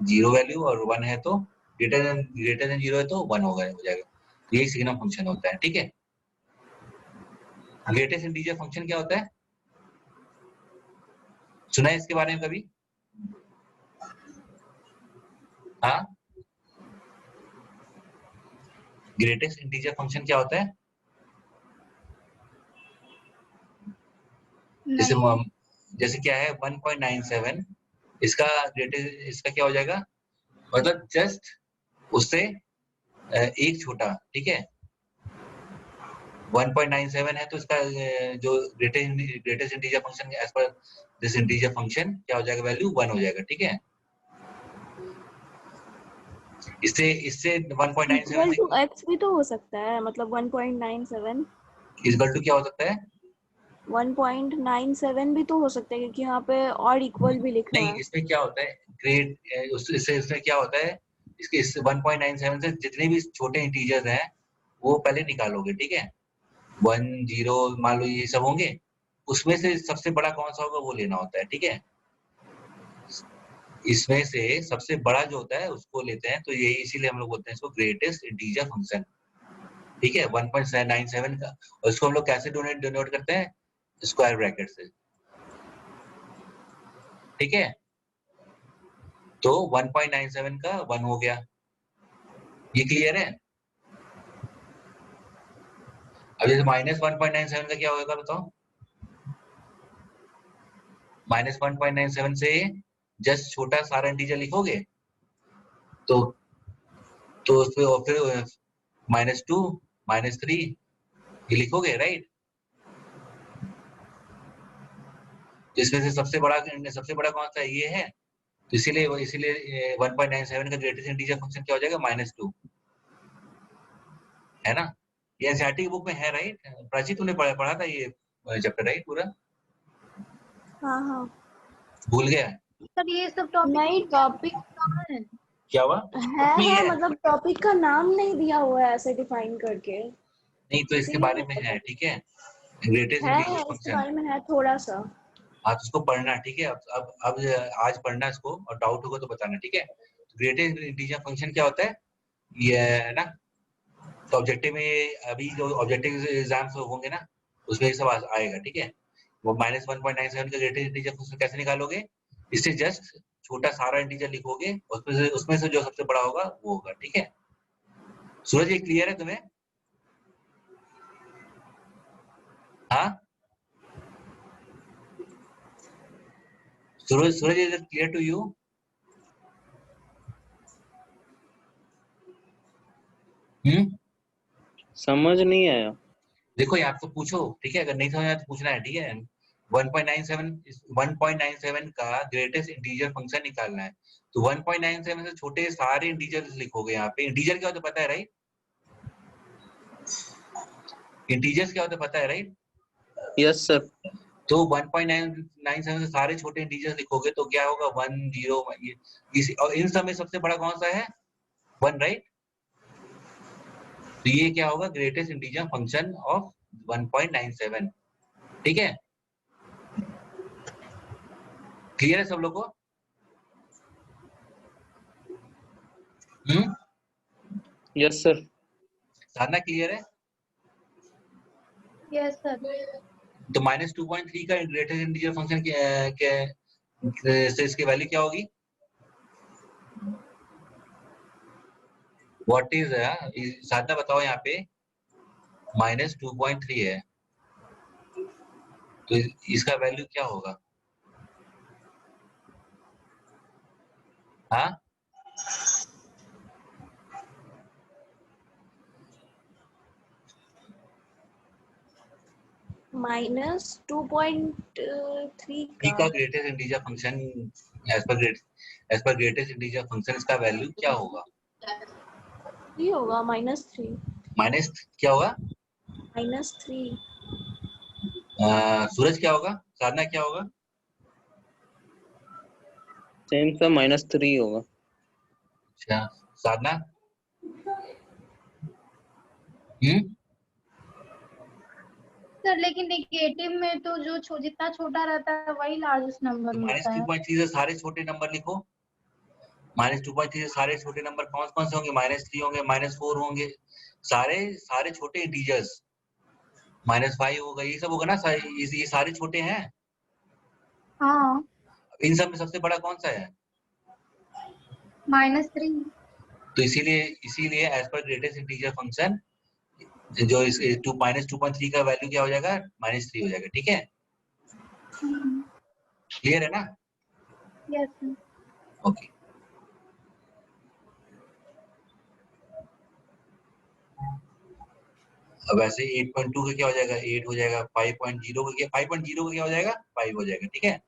0 वैल्यू, और 1 है तो ग्रेटर देन 0 है तो 1 हो जाएगा। तो यही सिग्नम फंक्शन होता है, ठीक है? ग्रेटेस्ट इंटीजर फंक्शन क्या होता है? सुना है इसके बारे में कभी? हाँ, ग्रेटेस्ट इंटीजर फंक्शन क्या होता है? जैसे नहीं जैसे क्या है 1.97, इसका क्या हो जाएगा? मतलब जस्ट उससे एक छोटा, ठीक है? 1.97 है तो इसका जो greatest integer function as per this integer function क्या हो जाएगा? वैल्यू 1 हो जाएगा, ठीक है? इससे 1.97 इक्वल टू x भी तो हो सकता है, मतलब 1.97 इक्वल टू क्या हो सकता है? 1.97 भी तो हो सकता है, क्योंकि यहाँ पे और इक्वल भी लिख रहा नहीं, है। इसमें क्या होता है, इसमें क्या होता है, इसके 1.97 से जितने भी छोटे इंटीजर्स हैं वो पहले निकालोगे, ठीक है? 1 0 मान लो ये सब होंगे, उसमें से सबसे बड़ा कौन सा होगा वो लेना होता है, ठीक है? इसमें से सबसे बड़ा जो होता है उसको लेते हैं, तो यही इसीलिए हम लोग बोलते हैं इसको ग्रेटेस्ट इंटीजर फंक्शन, ठीक है? 1.97 का, और इसको हम लोग कैसे डिनोट करते हैं? स्क्वायर ब्रैकेट से, ठीक है? तो 1.97 का 1 हो गया, ये क्लियर है? अब जैसे -1.97 का क्या होगा बताओ? -1.97 से जस्ट छोटा सारा इंटीजर लिखोगे तो उसपे और फिर -2 -3 ये लिखोगे, राइट? तो इसमें से सबसे बड़ा कौन सा है? ये है। तो इसीलिए 1.97 का ग्रेटेस्ट इंटीजर फंक्शन क्या हो जाएगा? -2, है ना? ये एनसीईआरटी की बुक में है, राइट? प्राची तूने पढ़ा था ये चैप्टर, राइट? पूरा हाँ हाँ। भूल गया? सर ये सब टॉपिक नहीं, टॉपिक कहाँ है? क्या हुआ? है मतलब टॉपिक का नाम नहीं दिया हुआ है ऐसे डिफाइन करके। नहीं तो इसके बारे में है, ठीक है? ग्रेटेस्ट है इंटीजर इसके फंक्शन। बारे में है थोड़ा सा। हाँ तो उसको पढ़ना, ठीक है? अब आज पढ़ना इसको, और डाउट होगा तो बताना, ठीक है? तो ग्रेटेस्ट इंटीजर फंक्शन क्या होता है ये, है ना? तो ऑब्जेक्टिव में अभी जो ऑब्जेक्टिव एग्जाम्स होंगे ना, उसमें ये सब आएगा, ठीक है? वो -1.97 का ग्रेटेस्ट इंटीजर फंक्शन कैसे निकालोगे? इससे जस्ट छोटा सारा इंटीजर लिखोगे, उसमें से जो सबसे बड़ा होगा वो होगा, ठीक है? सूरज ये क्लियर है तुम्हें? हाँ Suraj is it clear to you? समझ नहीं आया। देखो यहाँ तो पूछो, ठीक है? अगर नहीं समझ आया तो पूछना है, ठीक है? 1.97 का ग्रेटेस्ट इंटीजर फंक्शन निकालना है, तो 1.97 से छोटे सारे इंटीजर्स लिखोगे। यहाँ पे इंटीजर क्या होता है पता है, राइट? इंटीजर्स क्या होता है पता है, राइट? Yes sir. तो 1.97 से सारे छोटे इंटीजर्स लिखोगे तो क्या होगा? 1 0 और इन सब में सबसे बड़ा कौन सा है? 1, राइट? तो ये क्या होगा? ग्रेटेस्ट इंटीजर फंक्शन ऑफ 1.97, ठीक है? क्लियर है सब लोग को? Yes sir. साधना क्लियर है? Yes sir. तो -2.3 का ग्रेटेस्ट इंटीजर फंक्शन से इसकी वैल्यू क्या होगी? व्हाट इज साधना बताओ यहाँ पे। -2.3 है तो इसका वैल्यू क्या होगा? हाँ -2.3 का का greatest integer function as per greatest integer function इसका वैल्यू क्या होगा? 3 होगा, -3 माइनस क्या होगा? -3 सूरज क्या होगा? साधना क्या होगा? सेम सा -3 होगा। अच्छा साधना सर लेकिन नेगेटिव में तो जो जितना छोटा रहता है वही लार्जेस्ट नंबर तो होता है। -2.3 से सारे छोटे नंबर लिखो। -2.3 से सारे छोटे नंबर कौन कौन से होंगे? -3 होंगे, -4 होंगे, सारे छोटे इंटीजर्स। -5 होगा, ये सब होगा ना, ये सारे छोटे हैं। हाँ इन सब में सबसे बड़ा कौन सा है? -3। तो इसीलिए as per greatest integer function जो इस -2.3 का वैल्यू क्या हो जाएगा? -3 हो जाएगा, ठीक है? क्लियर है ना? Yes sir. ओके अब वैसे 8.2 का क्या हो जाएगा? 8 हो जाएगा। 5.0 का क्या हो जाएगा? 5 हो जाएगा, ठीक है?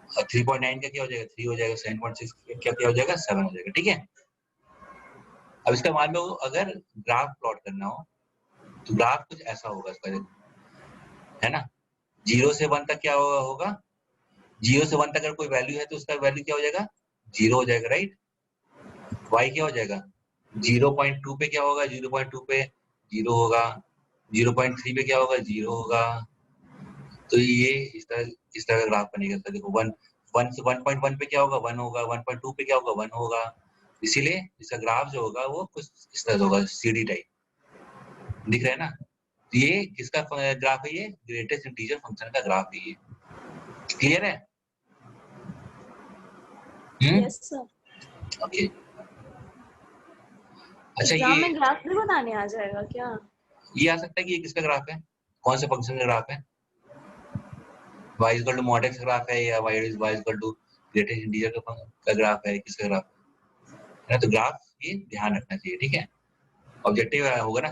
और 3.9 का क्या हो जाएगा? 3 हो जाएगा। 7.6 का क्या हो जाएगा? 7 हो जाएगा, ठीक है? अब इसका मान लो अगर ग्राफ प्लॉट करना हो तो ग्राफ कुछ ऐसा होगा इसका, है ना? 0 से 1 तक क्या होगा? 0 से 1 तक अगर कोई वैल्यू है तो उसका वैल्यू क्या हो जाएगा? 0 हो जाएगा, राइट? y क्या हो जाएगा? 0.2 पे क्या होगा? 0.2 पे 0 होगा। 0.3 पे क्या होगा? 0 होगा। तो ये इस तरह का ग्राफ बनेगा। तो देखो 1.1 पे क्या होगा? 1 होगा। 1.2 पे क्या होगा? 1 होगा। इसीलिए इसका ग्राफ जो होगा वो कुछ इस तरह होगा, सीढ़ी टाइप। दिख रहा है ना? तो ये किसका ग्राफ है? ये ग्रेटेस्ट इंटीजर फंक्शन का ग्राफ है ये। क्लियर है? Yes sir. ओके अच्छा एग्जाम में ग्राफ भी बनाने आ जाएगा क्या? ये आ सकता है कि ये किसका ग्राफ है? कौन से फंक्शन का ग्राफ है? y equal to mod x का ग्राफ है या y equal to greatest integer का ग्राफ है? किसका ग्राफ है? तो ग्राफ ये ध्यान रखना चाहिए, ठीक है? ऑब्जेक्टिव होगा ना,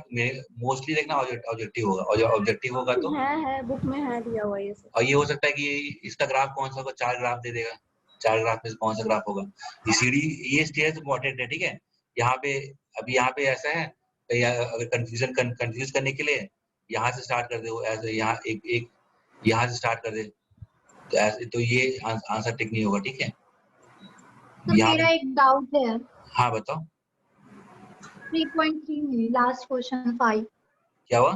मोस्टली देखना ऑब्जेक्टिव होगा, और ऑब्जेक्टिव होगा तो है बुक में है दिया हुआ ये सब। और ये हो सकता है कि इसका ग्राफ कौन सा होगा? 4 ग्राफ दे देगा। 4 ग्राफ में से कौन सा ग्राफ होगा? ये सीढ़ी, ये स्टेयर्स इंपॉर्टेंट है, ठीक है? यहाँ पे अभी यहाँ पे ऐसा है या अगर कंफ्यूज करने के लिए यहाँ से स्टार्ट कर दे, वो ऐसे यहाँ एक यहाँ से स्टार्ट कर दे, तो ऐसे तो ये आंसर टिक नहीं होगा, ठीक है। तो मेरा एक डाउट है। हाँ बताओ। 3.3 में लास्ट क्वेश्चन 5, क्या हुआ?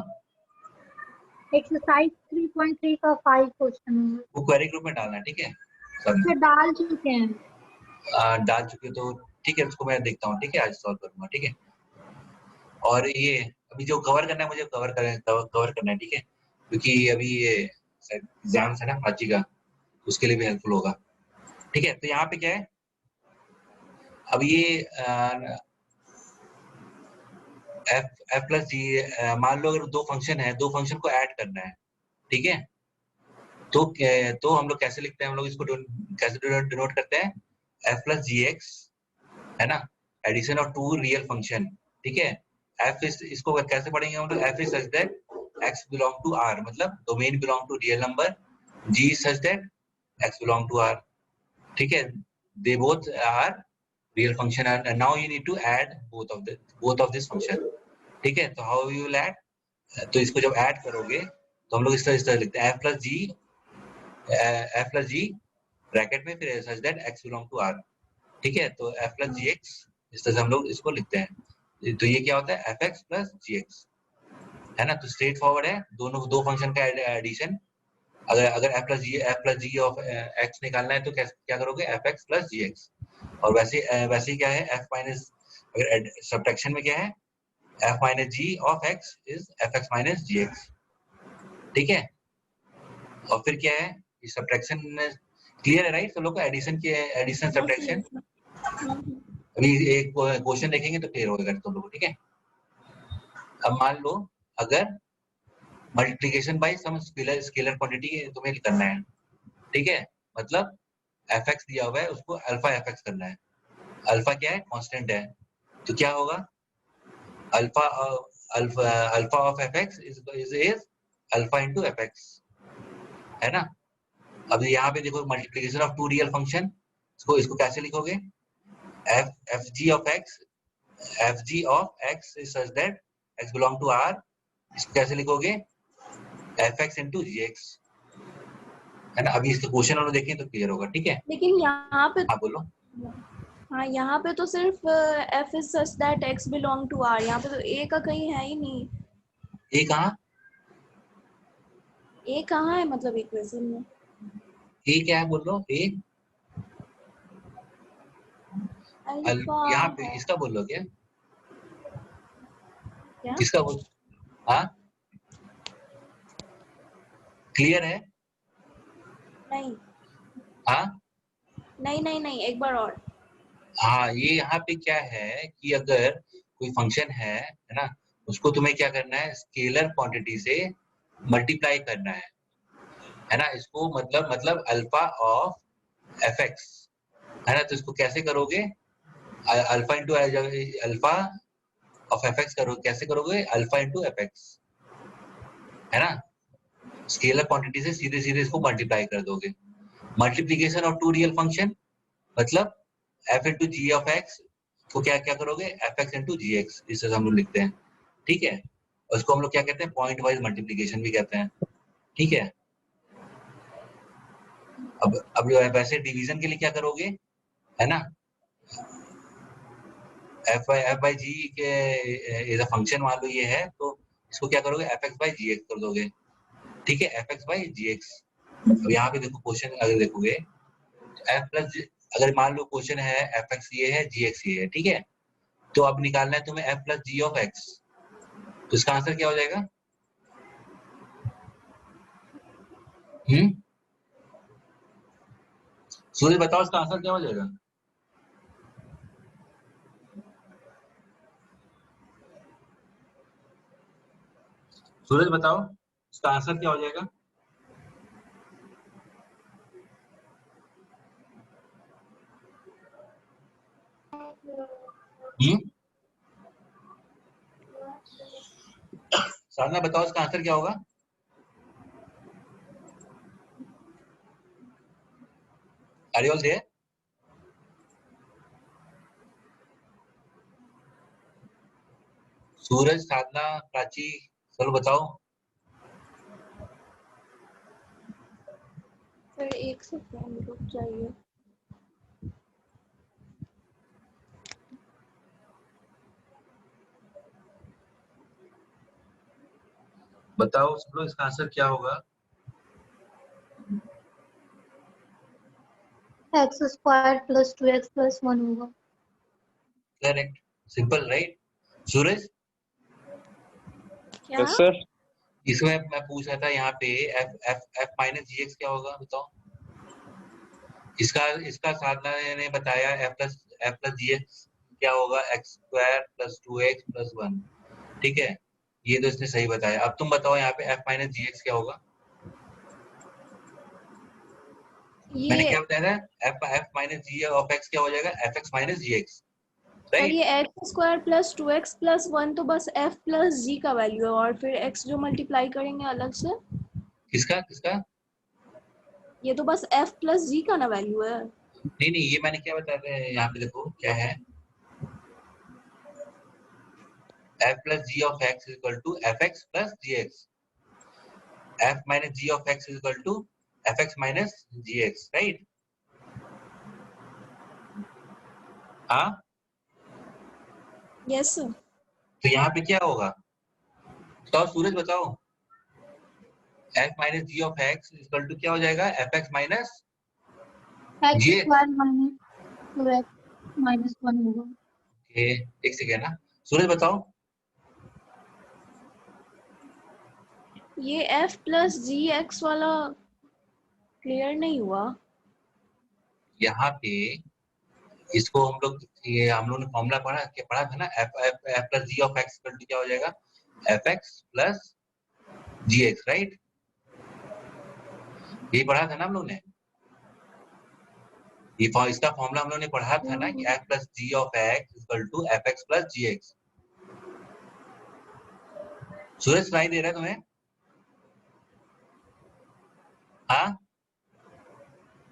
एक्सरसाइज 3.3 का 5 क्वेश्चन है, वो क्वेरी ग्रुप में डालना है, ठीक है सब तो डाल चुके हैं। डाल चुके तो ठीक है, उसको मैं देखता हूँ, ठीक है, आज सॉल्व करूंगा, ठीक है। और ये अभी जो कवर करना है मुझे कवर करना है, ठीक है, क्योंकि अभी ये एग्जाम्स है ना पाची का, उसके लिए भी हेल्पफुल होगा, ठीक है। तो यहाँ पे क्या है, अब ये एफ प्लस जी, मान लो अगर दो फंक्शन है, दो फंक्शन को ऐड करना है, ठीक है, तो हम लोग कैसे लिखते हैं, हम लोग इसको कैसे डिनोट करते हैं, एफ प्लस जी एक्स, है ना, addition of two real function, ठीक है। एफ इज, इसको कैसे पढ़ेंगे हम लोग, f is such that x belong to R, मतलब domain belong to real number, g is such that x belong to R, ठीक है, they both are real function, and now you need to add both of this function, ठीक है। तो how you will add, तो इसको जब add करोगे तो हम लोग इस तरह लिखते हैं, एफ प्लस जी ब्रैकेट में फिर such that x belong to R, ठीक है। तो एफ प्लस जी एक्स, इस तरह से हम लोग इसको लिखते हैं। तो ये क्या होता है, f x plus g x, है ना। तो स्ट्रेट फॉरवर्ड है, दोनों दो फंक्शन का एडिशन। अगर f plus g of x निकालना है तो क्या करोगे, f x plus g x. और वैसे ही क्या है, एफ माइनस, अगर सब्ट्रैक्शन में क्या है, f minus g of x is f x minus g x, ठीक है। और फिर क्या है, ये सब्ट्रैक्शन क्लियर है, राइट, सब लोग को एडिशन की एडिशन सब्ट्रैक्शन। अभी एक क्वेश्चन देखेंगे तो क्लियर होगा तुम लोग, ठीक है। अब मान लो अगर multiplication by some scalar quantity तुम्हें करना है, ठीक है, मतलब एफ एक्स दिया हुआ है, उसको अल्फा एफ एक्स करना है, अल्फा क्या है, कांस्टेंट है, तो क्या होगा, alpha alpha of f x is alpha into f x, है ना। अब यहाँ पे देखो multiplication of two real function, इसको कैसे लिखोगे, f g of x, f g of x is such that x belong to R, इसको कैसे लिखोगे, f x into g x, है ना। अभी इसके क्वेश्चन वालों देखें तो क्लियर होगा, ठीक है। लेकिन यहाँ पे, हाँ बोलो। हाँ यहाँ पे तो सिर्फ f is such that x belong to R, यहाँ पे तो ए का कहीं है ही नहीं। ए कहाँ, ए कहाँ है मतलब इक्वेशन में, ए क्या है बोल लो, ए अल्फा यहाँ पे है इसका बोल लो क्या, क्या? किसका बोल, हाँ क्लियर है, नहीं हाँ नहीं, एक बार और। हाँ, ये यहाँ पे क्या है कि अगर कोई फंक्शन है ना, उसको तुम्हें क्या करना है, स्केलर क्वांटिटी से मल्टीप्लाई करना है ना, इसको मतलब अल्फा ऑफ एफ एक्स, है ना। तो इसको कैसे करोगे, alpha into alpha of f x करो, कैसे करोगे, अल्फा इंटू एफ एक्स, है ना। स्केलर क्वांटिटी से सीधे सीधे इसको मल्टीप्लाई कर दोगे। Multiplication of two real function मतलब f into g of x को क्या क्या करोगे, f x into g x, इस तरह हम लोग लिखते हैं, ठीक है। और उसको हम लोग क्या कहते हैं, पॉइंट वाइज मल्टीप्लीकेशन भी कहते हैं, ठीक है। अब वैसे डिवीजन के लिए क्या करोगे, है ना, एफ बाई जी के एज अ फंक्शन मान लो ये है, तो इसको क्या करोगे, f x by g x कर दोगे, ठीक है, f x by g x. अब यहाँ पे देखो क्वेश्चन अगर देखोगे, एफ प्लस, अगर मान लो क्वेश्चन है एफ एक्स ये है, जी एक्स ये है, ठीक है, तो अब निकालना है तुम्हें f plus g of x, तो इसका आंसर क्या हो जाएगा, सूरज बताओ इसका आंसर क्या हो जाएगा, सूरज बताओ इसका आंसर क्या हो जाएगा, साधना बताओ इसका आंसर क्या होगा, आर यू ऑल देयर, सूरज, साधना, प्राची, चलो बताओ। फिर एक सेकंड रुक जाइए। बताओ सब लोग, इसका आंसर क्या होगा? X square plus 2x plus 1 होगा। Correct, simple right. सूरज, क्या? Yes sir. इसमें मैं पूछ रहा था यहाँ पे f माइनस जी क्या होगा बताओ। इसका साधना ने बताया f प्लस जी क्या होगा, x square plus 2x plus 1। ठीक है, ये तो इसने सही बताया। अब तुम बताओ यहाँ पे f माइनस जी क्या होगा। मैंने ये क्या बताया था, f minus g of x क्या हो जाएगा, fx माइनस जी एक्स, और राइट। ये x square plus 2x plus 1 तो बस f प्लस जी का वैल्यू है, और फिर x जो मल्टीप्लाई करेंगे अलग से, किसका किसका? ये तो बस f प्लस जी का ना वैल्यू है। नहीं नहीं, ये मैंने क्या बताया था, यहाँ पे देखो क्या है, f plus g of x equal to fx plus g x, f minus g of x equal to fx minus g x, right. हाँ, यस तो यहाँ पे क्या होगा, तो सूरज बताओ, f minus g of x equal to क्या हो जाएगा, fx minus x g. Square minus 2x minus 1 होगा। एक सेकेंड ना, सूरज बताओ। ये f प्लस जी एक्स वाला क्लियर नहीं हुआ। यहाँ पे इसको हम लोग, ये हम लोग ने फॉर्मूला पढ़ा था ना, f plus g of x equal to क्या हो जाएगा, fx plus g x, right. ये पढ़ा था ना हम लोग ने, ये इसका फॉर्मूला हम लोग ने पढ़ा था ना कि f plus g of x equal to fx plus g x. Suraj सुनाई दे रहा है तुम्हें? हाँ,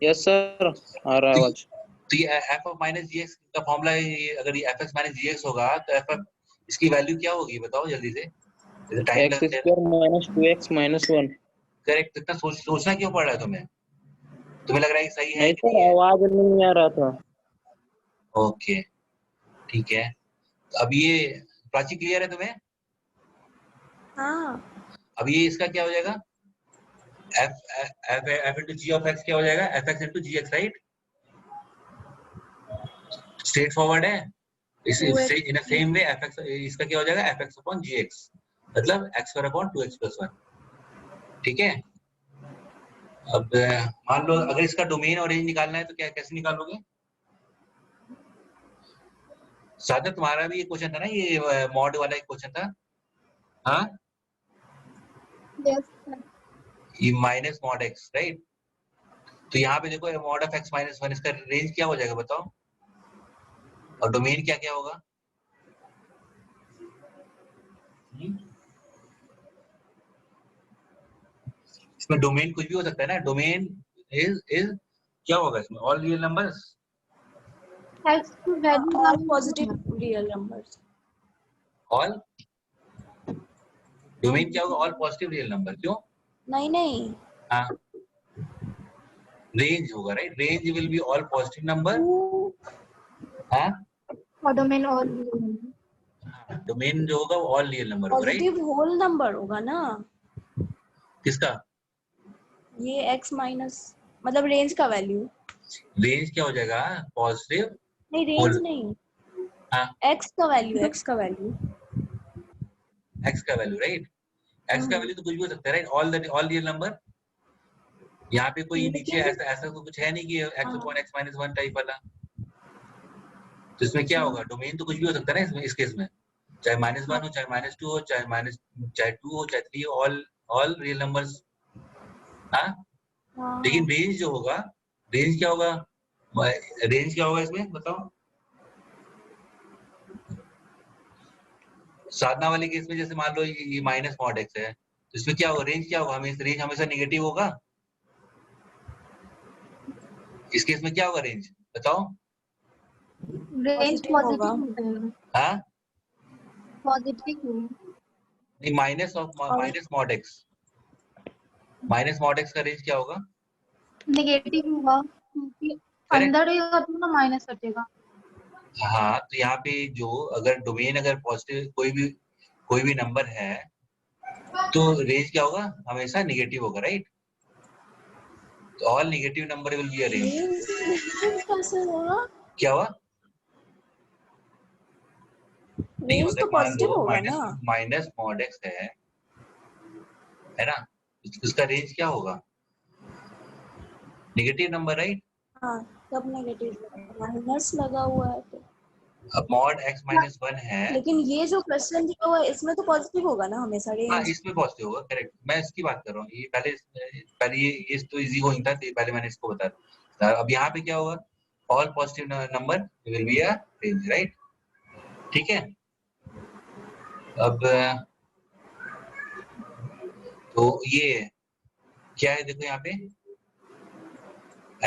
यस सर, आ रहा है आवाज। तो ये f of minus g x का फॉर्मूला, अगर ये fx माइनस जी एक्स होगा तो f इसकी वैल्यू क्या होगी बताओ जल्दी से, टाइम एक्स लगता है। Square minus 2x minus 1। Correct, इतना सोचना क्यों पड़ रहा है तुम्हें? तुम्हें लग रहा है कि सही है नहीं कि सर, नहीं है? आवाज नहीं आ रहा था। ओके, ठीक है। अब ये प्राची क्लियर है तुम्हें? हाँ, अब ये इसका क्या हो जाएगा, f into g of x क्या हो जाएगा, fx into g x, right. Straightforward है। इससे इन सेम वे fx इसका क्या हो जाएगा, fx अपॉन जी एक्स, मतलब x square upon 2x plus 1। ठीक है, अब मान लो अगर इसका डोमेन और रेंज निकालना है तो क्या कैसे निकालोगे? सादा, तुम्हारा भी ये क्वेश्चन था ना, ये मॉड वाला एक क्वेश्चन था। हाँ, यस सर। ये माइनस मॉड एक्स, राइट। तो यहाँ पे देखो मॉड ऑफ एक्स माइनस 1, इसका रेंज क्या हो जाएगा बताओ, और डोमेन क्या क्या होगा? इसमें डोमेन कुछ भी हो सकता है ना, डोमेन इज क्या होगा इसमें, ऑल रियल नंबर्स, एक्स की वैल्यू और डालनी positive real numbers. All, domain क्या होगा, ऑल पॉजिटिव रियल नंबर, क्यों? नहीं नहीं, हाँ, रेंज होगा, right, range will be all positive number. हाँ, और डोमेन और डोमेन जो होगा वो ऑल रियल नंबर होगा, राइट। पॉजिटिव होल नंबर होगा ना किसका? ये x माइनस, मतलब रेंज का वैल्यू। रेंज क्या हो जाएगा, पॉजिटिव नहीं, रेंज होल। नहीं, हाँ, x का वैल्यू, x का वैल्यू। एक्स का वैल्यू, राइट। एक्स का वैल्यू तो कुछ भी हो सकता है, राइट, ऑल रियल नंबर। यहाँ पे कोई नीचे लेकिन ऐसा ऐसा तो कुछ है नहीं कि एक्स हाँ, अपॉन एक्स माइनस 1 टाइप वाला। तो इसमें क्या होगा, डोमेन तो कुछ भी हो सकता है ना इसमें, इस केस में चाहे -1 हो, चाहे -2 हो, चाहे 2 हो, चाहे 3 हो, ऑल रियल नंबर्स। हाँ, हाँ, लेकिन रेंज जो होगा, रेंज क्या होगा, रेंज क्या होगा इसमें बताओ। साधना वाले केस में जैसे मान लो ये माइनस मॉड एक्स है, तो इसमें क्या होगा, रेंज क्या होगा, रेंज हमेशा नेगेटिव होगा। इस केस में क्या होगा रेंज बताओ। रेंज पॉजिटिव होगा। पॉजिटिव हो जाएगा। हाँ, पॉजिटिव नहीं, माइनस ऑफ और minus mod x. Minus mod x का रेंज क्या होगा? नेगेटिव होगा क्योंकि करेक्ट। अंदर ही होगा तो ना माइनस हटेगा। हाँ, तो यहाँ पे जो अगर डोमेन अगर पॉजिटिव कोई भी नंबर है तो रेंज क्या होगा? हमेशा नेगेटिव होगा, राइट? तो all negative number will be a range. Range कैसे होगा? क्या हुआ? नहीं, रेंज अगर तो मान लो पॉजिटिव होगा ना। माइनस मॉड एक्स है ना, उसका रेंज क्या होगा? Negative number, right? हाँ, तब नेगेटिव माइनस लगा हुआ है तो। अब मॉड एक्स माइनस 1 है। लेकिन ये जो क्वेश्चन दिया हुआ है इसमें तो पॉजिटिव होगा ना हमेशा हाँ, रेंज। इसमें पॉजिटिव होगा, करेक्ट। मैं इसकी बात कर रहा हूँ। ये पहले ये तो इजी गोइंग था, पहले मैंने इसको बता दिया। अब यहाँ पे क्या होगा? All positive number will be a range, right? ठीक है। अब तो ये क्या है, देखो यहाँ पे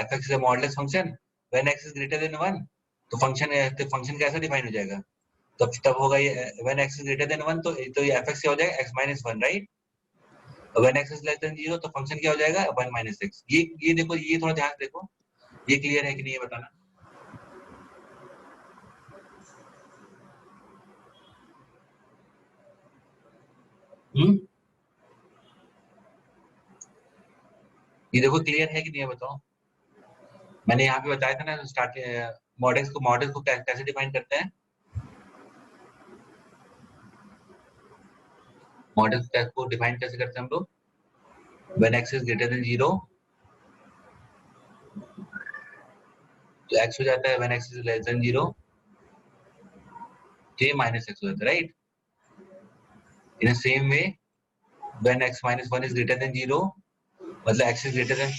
f(x) is a modulus function when x is greater than 1। तो फंक्शन कैसा डिफाइन हो जाएगा? तब होगा ये when x is greater than 1, तो ये f(x) क्या हो जाएगा? x minus 1, right? When x is less than 0 तो फंक्शन क्या हो जाएगा? 1 minus x। ये देखो, ये थोड़ा ध्यान से देखो, ये क्लियर है कि नहीं, ये बताना। ये देखो क्लियर है कि नहीं, ये बताओ। मैंने यहाँ पे बताया था ना स्टार्ट, मॉडल्स को कैसे डिफाइन करते हैं? मॉडल्स को डिफाइन कैसे करते हैं हम लोग? When x is greater than 0 तो x हो जाता है, when x is less than 0 तो ये माइनस x हो जाता है, right? In same way when x minus 1 is greater than 0 मतलब x is greater than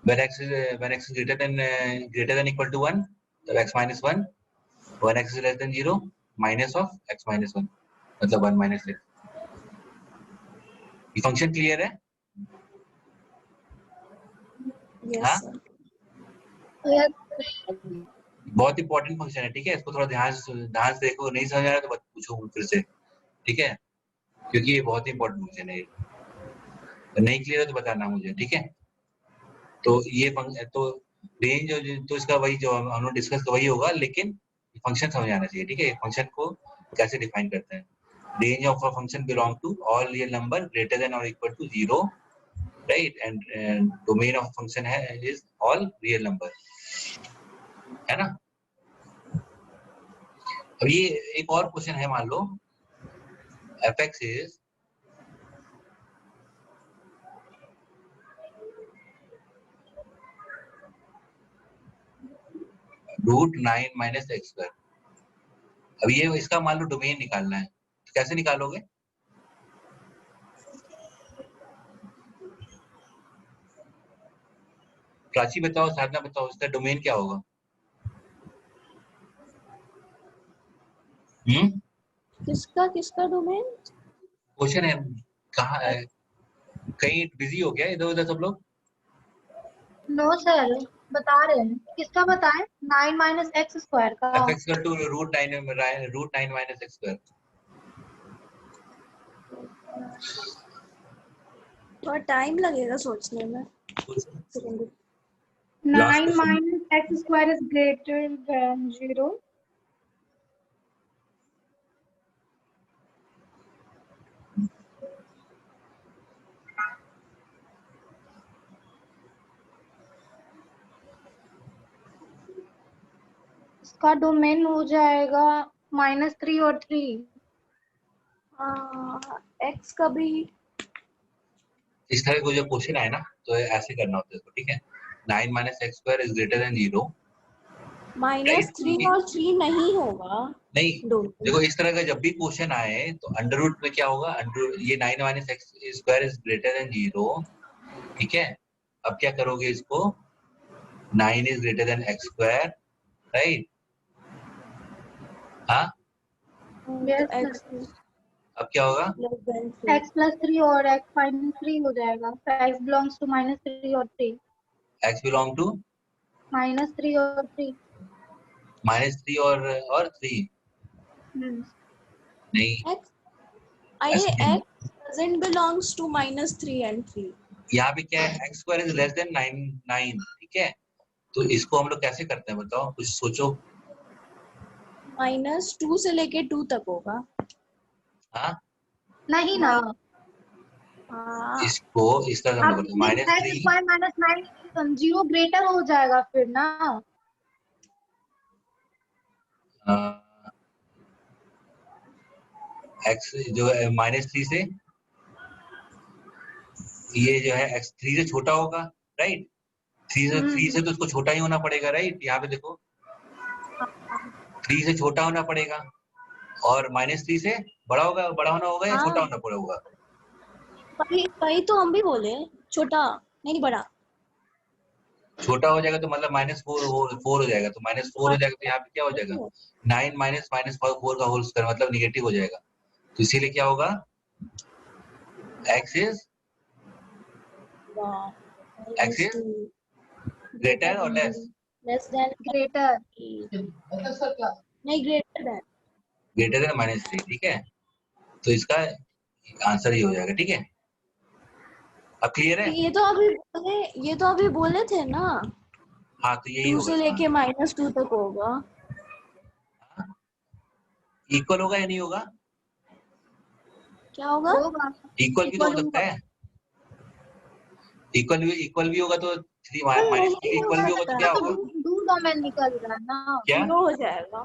when x is greater than equal to 1 तो x minus 1, when x is less than 0 minus of x minus 1 मतलब 1 minus x। ये function clear है? हाँ, yes sir. बहुत important function है, ठीक है? इसको थोड़ा ध्यान से देखो, नहीं समझ आ रहा तो मत पूछो फिर से, ठीक है? क्योंकि ये बहुत इंपॉर्टेंट फंक्शन है। नहीं क्लियर है तो बताना मुझे, ठीक है? तो ये तो रेंज तो इसका वही जो हम लोग डिस्कस वही होगा, लेकिन फंक्शन समझ आना चाहिए, ठीक है? फंक्शन को कैसे डिफाइन करते हैं? Range of a function belong to all real number greater than और equal to 0, right? And domain of function है इज ऑल रियल नंबर, है ना? अब ये एक और क्वेश्चन है, मान लो f(x) is √9 minus x square। अब ये इसका मान लो डोमेन निकालना है, तो कैसे निकालोगे? प्राची बताओ, साधना बताओ, इसका डोमेन क्या होगा? किसका डोमेन? क्वेश्चन है, कहाँ है? कहीं बिजी हो गया इधर उधर सब लोग? नो सर, बता रहे हैं। किसका बताएं? 9 माइनस एक्स स्क्वायर का। f(x) equal to √9 minus x square। थोड़ा टाइम लगेगा सोचने में। Second. 9 minus x square is greater than 0। इसका डोमेन हो जाएगा -3 और 3। एक्स का भी इस तरह को जब क्वेश्चन आए ना तो ऐसे करना होता है इसको, ठीक है? 9 minus x square is greater than 0। -3 और 3 नहीं होगा। नहीं, डोमेन देखो इस तरह का जब भी क्वेश्चन आए तो अंडर रूट में क्या होगा? ये 9 minus x square is greater than 0, ठीक है? अब क्या करोगे इसको? 9 is greater than x square, right? हाँ, तो एक्स अब क्या होगा? x प्लस 3 और x माइनस 3 हो जाएगा। तो x बिलोंग्स टू -3 और 3। x belong to -3 और 3। -3 और 3। नहीं, ये ऐसे नहीं। x doesn't belongs to -3 and 3. यहाँ पे क्या है, x square is less then 9, ठीक है। तो इसको हम लोग कैसे करते हैं बताओ, कुछ सोचो। -2 से लेके 2 तक होगा। हाँ, नहीं ना, हाँ, इसको इसका हम लोग -3 -9 जीरो ग्रेटर हो जाएगा फिर ना। x जो है -3 से, ये जो है x 3 से छोटा होगा, राइट। 3 से तो उसको छोटा ही होना पड़ेगा, राइट। यहाँ पे देखो 3 से छोटा होना पड़ेगा, और -3 से बड़ा होना होगा या हाँ। छोटा होना पड़ेगा। वही तो हम भी बोले, छोटा नहीं बड़ा। छोटा हो जाएगा तो मतलब -4 हो जाएगा, तो -4 हो जाएगा तो यहाँ पे क्या हो जाएगा, 9 -4 का होल स्क्वायर मतलब निगेटिव हो जाएगा। तो इसीलिए क्या होगा, x इज ग्रेटर और लेस देन ग्रेटर। नहीं, ग्रेटर देन। ग्रेटर देन -3, ठीक है। तो इसका आंसर ही हो जाएगा, ठीक है। अब क्लियर है। ये तो अभी बोले थे ना, हाँ, तो यही 2 से होगा। लेके -2 तक होगा। इक्वल होगा या नहीं होगा, क्या होगा? इक्वल भी तो हो सकता है। इक्वल भी होगा तो 3 -3 इक्वल भी होगा तो क्या होगा, दो डोमेन निकल रहा है ना, क्या। 0 हो जाएगा।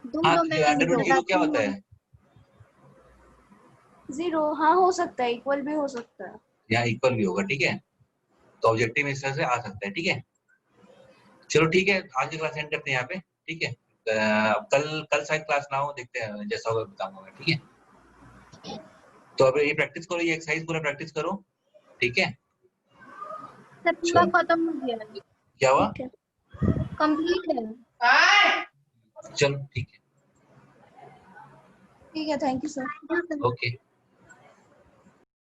दो हाँ, डोमेन √0 क्या होता है, 0, हाँ हो सकता है, इक्वल भी हो सकता है। यहाँ इक्वल भी होगा, ठीक है। तो ऑब्जेक्टिव में इस तरह से आ सकता है, ठीक है। चलो ठीक है, आज की क्लास एंड करते हैं यहाँ पे, ठीक है। कल शायद क्लास ना हो, देखते हैं जैसा होगा बताऊंगा मैं, ठीक है। तो अब ये प्रैक्टिस करो, ये एक्सरसाइज पूरा प्रैक्टिस करो, ठीक है। पूरा खत्म हो गया, क्या हुआ, ठीक है, कंप्लीट है। चलो ठीक है, थैंक यू सर। ओके।